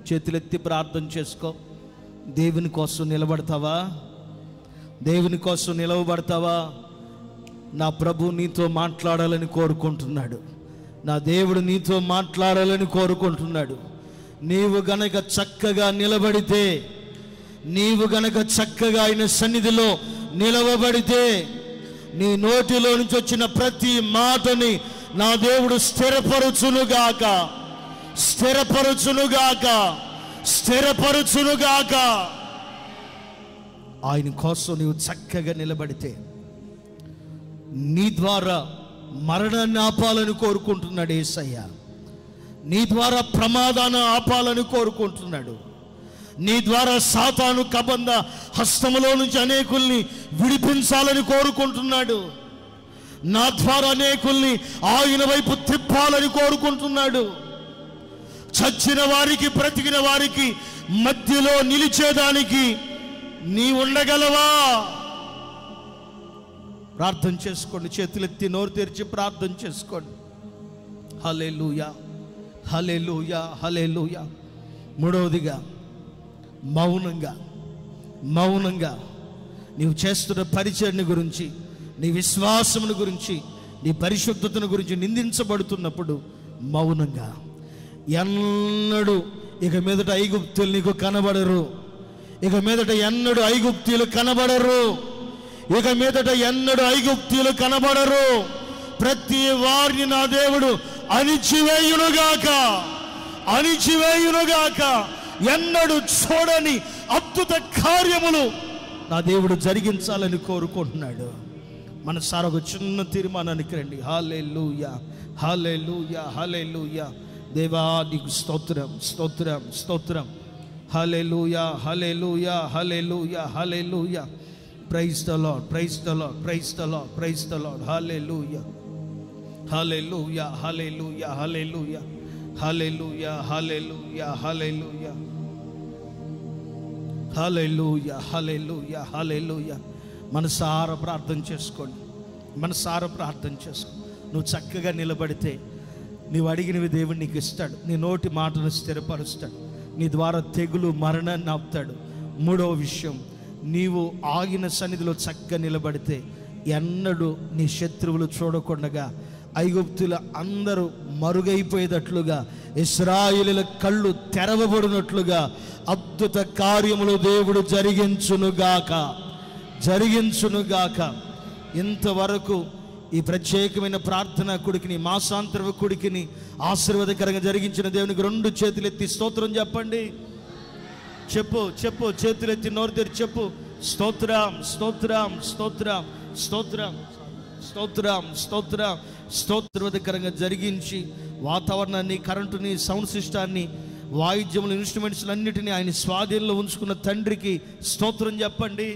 చేతులెత్తి ప్రార్థన చేసుకో. దేవుని కోసం నిలబడతావా? దేవుని కోసం నిలవబడతావా? నా ప్రభు నీతో మాట్లాడాలని కోరుకుంటున్నాడు. నా దేవుడు నీతో మాట్లాడాలని కోరుకుంటున్నాడు. నీవు గనక చక్కగా నిలబడితే, నీవు గనక చక్కగా ఆయన సన్నిధిలో నిలవబడితే, నీ నోటిలో నుంచి వచ్చిన ప్రతి మాటని నా దేవుడు స్థిరపరచునుగాక, స్థిరపరచునుగాక, స్థిరపరచునుగాక. ఆయన కోసం నీవు చక్కగా నిలబడితే నీ ద్వారా మరణాన్ని ఆపాలని కోరుకుంటున్నాడు యేసయ్య. నీ ద్వారా ప్రమాదాన్ని ఆపాలని కోరుకుంటున్నాడు. నీ ద్వారా సాతాను కబంధ హస్తములో నుంచి అనేకుల్ని విడిపించాలని కోరుకుంటున్నాడు. నా ద్వారా అనేకుల్ని ఆయన వైపు తిప్పాలని కోరుకుంటున్నాడు. చచ్చిన వారికి బ్రతికిన వారికి మధ్యలో నిలిచేదానికి నీ ఉండగలవా? ప్రార్థన చేసుకోండి. చేతులెత్తి నోరు తెరిచి ప్రార్థన చేసుకోండి. హల్లెలూయా, హల్లెలూయా, హల్లెలూయా. మూడవదిగా మౌనంగా నీవు చేస్తున్న పరిచర్ని గురించి, నీ విశ్వాసమును గురించి, నీ పరిశుద్ధతను గురించి నిందించబడుతున్నప్పుడు మౌనంగా, ఎన్నడూ ఇక మీదట ఐగుప్తులు నీకు కనబడరు. ఇక మీదట ఎన్నడూ ఐగుప్తులు కనబడరు. ఇక మీదట ఎన్నడూ ఐగుప్తులు కనబడరు. ప్రతి వారిని నా దేవుడు అణిచివేయునుగాక. ఎన్నడూ చూడని అద్భుత కార్యములు నా దేవుడు జరిగించాలని కోరుకుంటున్నాడు. మనసారా ఒక చిన్న తీర్మానానికి రండి. హల్లెలూయా, హల్లెలూయా, హల్లెలూయా. దేవా నీకు స్తోత్రం, స్తోత్రం, స్తోత్రం. Hallelujah, hallelujah, hallelujah, hallelujah. Praise the Lord, praise the Lord, praise the Lord, praise the Lord. Hallelujah, hallelujah, hallelujah, hallelujah, hallelujah, hallelujah, hallelujah, hallelujah, hallelujah, hallelujah. మనసారా ప్రార్థన చేసుకోండి. మనసారా ప్రార్థన చేసుకో. నువ్వు చక్కగా నిలబడితే నీవు అడిగినవి దేవుడు నీకు ఇస్తాడు. నీ నోటి మాటను స్థిరపరుస్తాడు. నీ ద్వారా తెగులు మరణాన్ని ఆపుతాడు. మూడవ విషయం, నీవు ఆగిన సన్నిధిలో చక్కగా నిలబడితే ఎన్నడూ నీ శత్రువులు చూడకుండగా ఐగుప్తుల అందరూ మరుగైపోయేటట్లుగా, ఇశ్రాయేలుల కళ్ళు తెరవబడినట్లుగా అద్భుత కార్యములు దేవుడు జరిగించునుగాక. ఇంతవరకు ఈ ప్రత్యేకమైన ప్రార్థన కుడికిని, మాసాంతర కుడికిని ఆశీర్వాదకరంగా జరిగించిన దేవునికి 2 చేతులెత్తి స్తోత్రం చెప్పండి. చెప్పు, చేతులెత్తి నోరు తెరిచి చెప్పు. స్తోత్రం, స్తోత్రం, స్తోత్రం, స్తోత్రం, స్తోత్రం, స్తోత్రం. స్తోత్రకరంగా జరిగించి వాతావరణాన్ని, కరెంటుని, సౌండ్ సిస్టాన్ని, వాయిద్యములు, ఇన్స్ట్రుమెంట్స్ అన్నిటినీ ఆయన స్వాధీనంలో ఉంచుకున్న తండ్రికి స్తోత్రం చెప్పండి.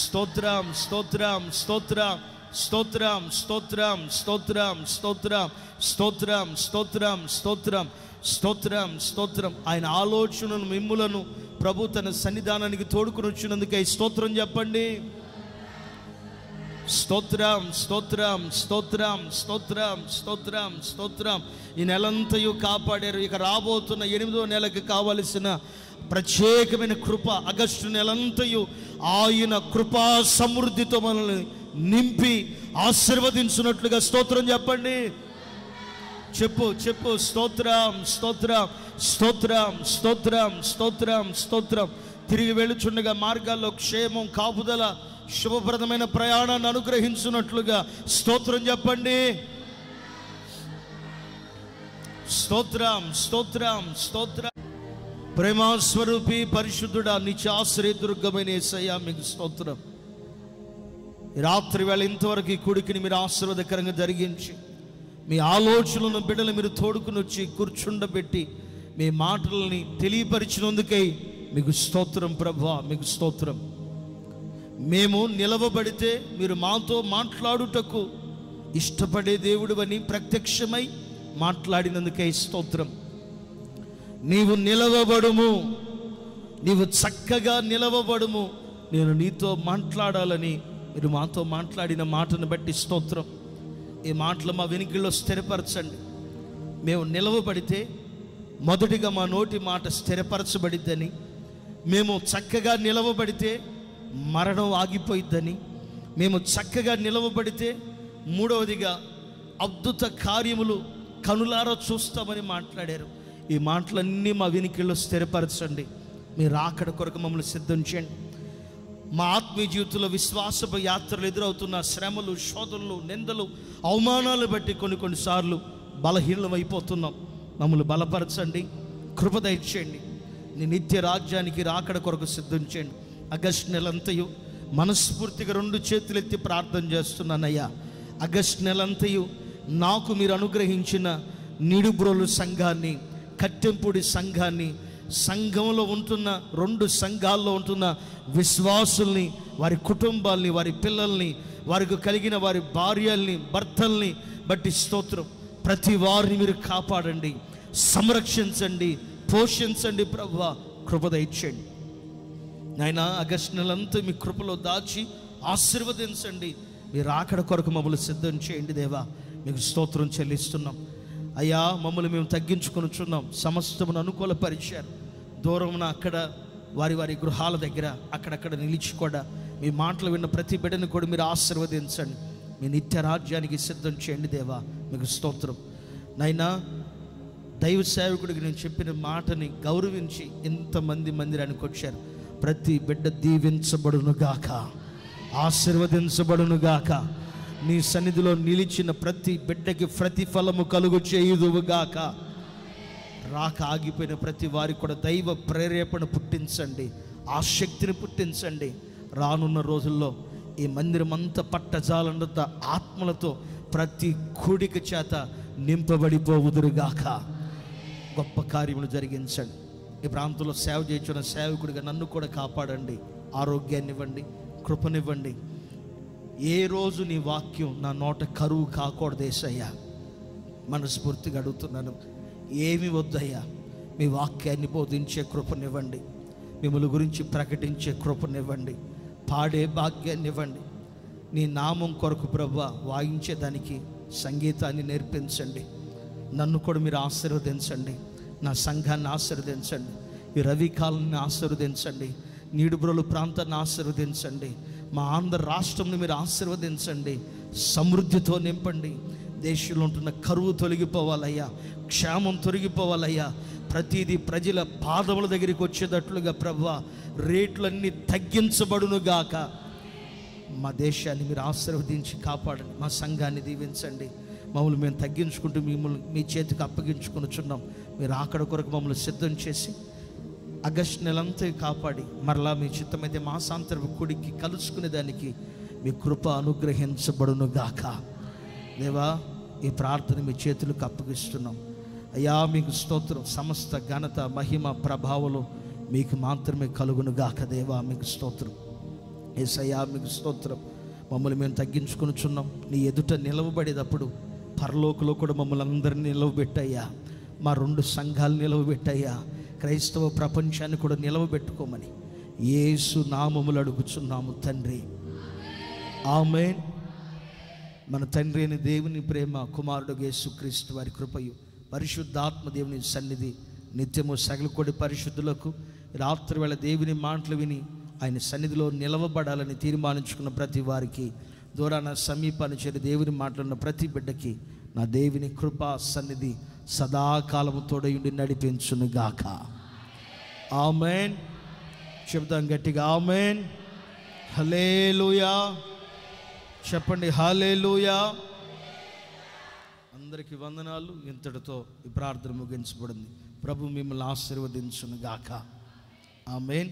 స్తోత్రం, స్తోత్రం, స్తోత్రం, స్తోత్రం, స్తోత్రం, స్తోత్రం, స్తోత్రం, స్తోత్రం, స్తోత్రం, స్తోత్రం, స్తోత్రం, స్తోత్రం. ఆయన ఆలోచనను, మిమ్ములను ప్రభు తన సన్నిధానానికి తోడుకుని వచ్చినందుకే స్తోత్రం చెప్పండి. స్తోత్రం, స్తోత్రం, స్తోత్రం, స్తోత్రం, స్తోత్రం, స్తోత్రం. ఈ నెలంతయు కాపాడారు. ఇక రాబోతున్న 8వ నెలకు కావలసిన ప్రత్యేకమైన కృప, ఆగస్టు నెలంతయు ఆయన కృపా సమృద్ధితో మనల్ని నింపి ఆశీర్వదించున్నట్లుగా స్తోత్రం చెప్పండి. చెప్పు. స్తోత్రం, స్తోత్రం, స్తోత్రం, స్తోత్రం, స్తోత్రం, స్తోత్రం. తిరిగి వెళుచుండగా మార్గాల్లో క్షేమం, కాపుదల, శుభప్రదమైన ప్రయాణాన్ని అనుగ్రహించున్నట్లుగా స్తోత్రం చెప్పండి. స్తోత్రం, స్తోత్రం, స్తోత్రం. ప్రేమాస్వరూపి పరిశుద్ధుడా, నిత్యాశ్రయ దుర్గమైన యేసయ్య మీకు స్తోత్రం. రాత్రి వేళ ఇంతవరకు ఈ కూడికిని మీరు ఆశీర్వాదకరంగా జరిగించి, మీ ఆలోచనలను బిడ్డలు మీరు తోడుకుని వచ్చి కూర్చుండబెట్టి మీ మాటలని తెలియపరిచినందుకై మీకు స్తోత్రం ప్రభువా, మీకు స్తోత్రం. మేము నిలవబడితే మీరు మాతో మాట్లాడుటకు ఇష్టపడే దేవుడు అని ప్రత్యక్షమై మాట్లాడినందుకై స్తోత్రం. నీవు నిలవబడుము, నీవు చక్కగా నిలవబడుము, నేను నీతో మాట్లాడాలని మీరు మాతో మాట్లాడిన మాటను బట్టి స్తోత్రం. ఈ మాటలు మా వెనుకల్లో స్థిరపరచండి. మేము నిలవబడితే మొదటిగా మా నోటి మాట స్థిరపరచబడిద్దని, మేము చక్కగా నిలవబడితే మరణం ఆగిపోయిద్దని, మేము చక్కగా నిలవబడితే మూడవదిగా అద్భుత కార్యములు కనులారా చూస్తామని మాట్లాడారు. ఈ మాటలన్నీ మా వెనుకల్లో స్థిరపరచండి. మీ రాకడ కొరకు మమ్మల్ని సిద్ధం చేయండి. మా ఆత్మీయ జీవితంలో విశ్వాసపు యాత్రలు ఎదురవుతున్న శ్రమలు, శోధనలు, నిందలు, అవమానాలు బట్టి కొన్నిసార్లు బలహీనమైపోతున్నాం. మమ్మల్ని బలపరచండి, కృప దయచేయండి. నీ నిత్య రాజ్యానికి రాకడ కొరకు సిద్ధం చేయండి. ఆగస్టు నెలంతయు మనస్ఫూర్తిగా 2 చేతులెత్తి ప్రార్థన చేస్తున్నానయ్యా. ఆగస్టు నెలంతయు నాకు మీరు అనుగ్రహించిన నిడుబ్రోలు సంఘాన్ని, కట్టెంపూడి సంఘాన్ని, సంఘంలో ఉంటున్న 2 సంఘాల్లో ఉంటున్న విశ్వాసుల్ని, వారి కుటుంబాల్ని, వారి పిల్లల్ని, వారికి కలిగిన వారి భార్యల్ని, భర్తల్ని బట్టి స్తోత్రం. ప్రతి వారిని మీరు కాపాడండి, సంరక్షించండి, పోషించండి ప్రభువా, కృప దయచేయండి నాయనా. ఆగస్టు నెలంతా మీ కృపలో దాచి ఆశీర్వదించండి. మీరు రాకడ కొరకు మమ్మల్ని సిద్ధం చేయండి దేవా, మీకు స్తోత్రం చెల్లిస్తున్నాం అయ్యా. మమ్మల్ని మేము తగ్గించుకొనుచున్నాం, సమస్తమును అనుకూలపరిచారు. దూరమున అక్కడ వారి వారి గృహాల దగ్గర అక్కడక్కడ నిలిచి కూడా మీ మాటలు విన్న ప్రతి బిడ్డను కూడా మీరు ఆశీర్వదించండి. మీ నిత్య రాజ్యానికి సిద్ధం చేయండి దేవా, మీకు స్తోత్రం నైనా. దైవ సేవకుడికి నేను చెప్పిన మాటని గౌరవించి ఇంతమంది మందిరానికి వచ్చారు. ప్రతి బిడ్డ దీవించబడును గాక, ఆశీర్వదించబడును గాక. నీ సన్నిధిలో నిలిచిన ప్రతి బిడ్డకి ప్రతిఫలము కలుగు చేయుదువుగాక. రాక ఆగిపోయిన ప్రతి వారికి కూడా దైవ ప్రేరేపణ పుట్టించండి, ఆసక్తిని పుట్టించండి. రానున్న రోజుల్లో ఈ మందిరం అంతా పట్టజాలంత ఆత్మలతో ప్రతి కూడిక చేత నింపబడిపోవుదురుగాక. గొప్ప కార్యములు జరిగించండి. ఈ ప్రాంతంలో సేవ చేస్తున్న సేవకుడిగా నన్ను కూడా కాపాడండి, ఆరోగ్యాన్ని ఇవ్వండి, కృపనివ్వండి. ఏ రోజు నీ వాక్యం నా నోట కరువు కాకూడదు యేసయ్యా, మనస్ఫూర్తిగా అడుగుతున్నాను. ఏమి వద్దయ్యా, మీ వాక్యాన్ని బోధించే కృపనివ్వండి, మిమ్మల్ని గురించి ప్రకటించే కృపనివ్వండి, పాడే భాగ్యాన్ని ఇవ్వండి. నీ నామం కొరకు ప్రభువా వాయించేదానికి సంగీతాన్ని నేర్పించండి. నన్ను కూడా మీరు ఆశీర్వదించండి, నా సంఘాన్ని ఆశీర్వదించండి, ఈ రవికాలాన్ని ఆశీర్వదించండి, నీడుబ్రోలు ప్రాంతాన్ని ఆశీర్వదించండి, మా ఆంధ్ర రాష్ట్రంని మీరు ఆశీర్వదించండి, సమృద్ధితో నింపండి. దేశంలో ఉంటున్న కరువు తొలగిపోవాలయ్యా, క్షేమం తొలగిపోవాలయ్యా. ప్రతిదీ ప్రజల పాదముల దగ్గరికి వచ్చేటట్లుగా ప్రభువా రేట్లన్నీ తగ్గించబడునుగాక. మా దేశాన్ని మీరు ఆశీర్వదించి కాపాడండి, మా సంఘాన్ని దీవించండి. మమ్మల్ని మేము తగ్గించుకుంటూ మిమ్మల్ని మీ చేతికి అప్పగించుకొనుచున్నాం. మీరు అక్కడ కొరకు మమ్మల్ని సిద్ధం చేసి ఆగస్టు నెలంతా కాపాడి మరలా మీ చిత్తమైతే మాసాంతరపు కూడికి కలుసుకునేదానికి మీ కృప అనుగ్రహించబడును గాక. దేవా, ఈ ప్రార్థన మీ చేతులకు అప్పగిస్తున్నాం అయ్యా. మీకు స్తోత్రం. సమస్త ఘనత, మహిమ, ప్రభావాలు మీకు మాత్రమే కలుగును గాక. దేవా, మీకు స్తోత్రం. యేసయ్యా, మీకు స్తోత్రం. మమ్మల్ని మేము తగ్గించుకొనుచున్నాం. నీ ఎదుట నిలవబడేటప్పుడు పరలోకలో కూడా మమ్మల్ని అందరినీ నిలవబెట్టయ్యా. మా 2 సంఘాలు నిలవబెట్టయ్యా. క్రైస్తవ ప్రపంచాన్ని కూడా నిలవబెట్టుకోమని యేసు నామములు అడుగుచున్నాము తండ్రి, ఆమేన్. మన తండ్రి అయిన దేవుని ప్రేమ, కుమారుడు యేసుక్రీస్తు వారి కృపయు, పరిశుద్ధాత్మ దేవుని సన్నిధి నిత్యము సకల కోటి పరిశుద్ధులకు రాత్రి వేళ దేవుని మాటలు విని ఆయన సన్నిధిలో నిలవబడాలని తీర్మానించుకున్న ప్రతి వారికి, దూరాన సమీపాన్ని చేరి దేవుని మాట్లాడిన ప్రతి బిడ్డకి నా దేవుని కృపా సన్నిధి సదాకాలము తోడయుండి నడిపించును గాక. ఆమేన్. చెప్తాం గట్టిగా ఆమేన్. హల్లెలూయా చెప్పండి, హల్లెలూయా. అందరికీ వందనాలు. ఇంతటితో ఈ ప్రార్థన ముగించబడింది. ప్రభు మిమ్మల్ని ఆశీర్వదించును గాక. ఆమేన్.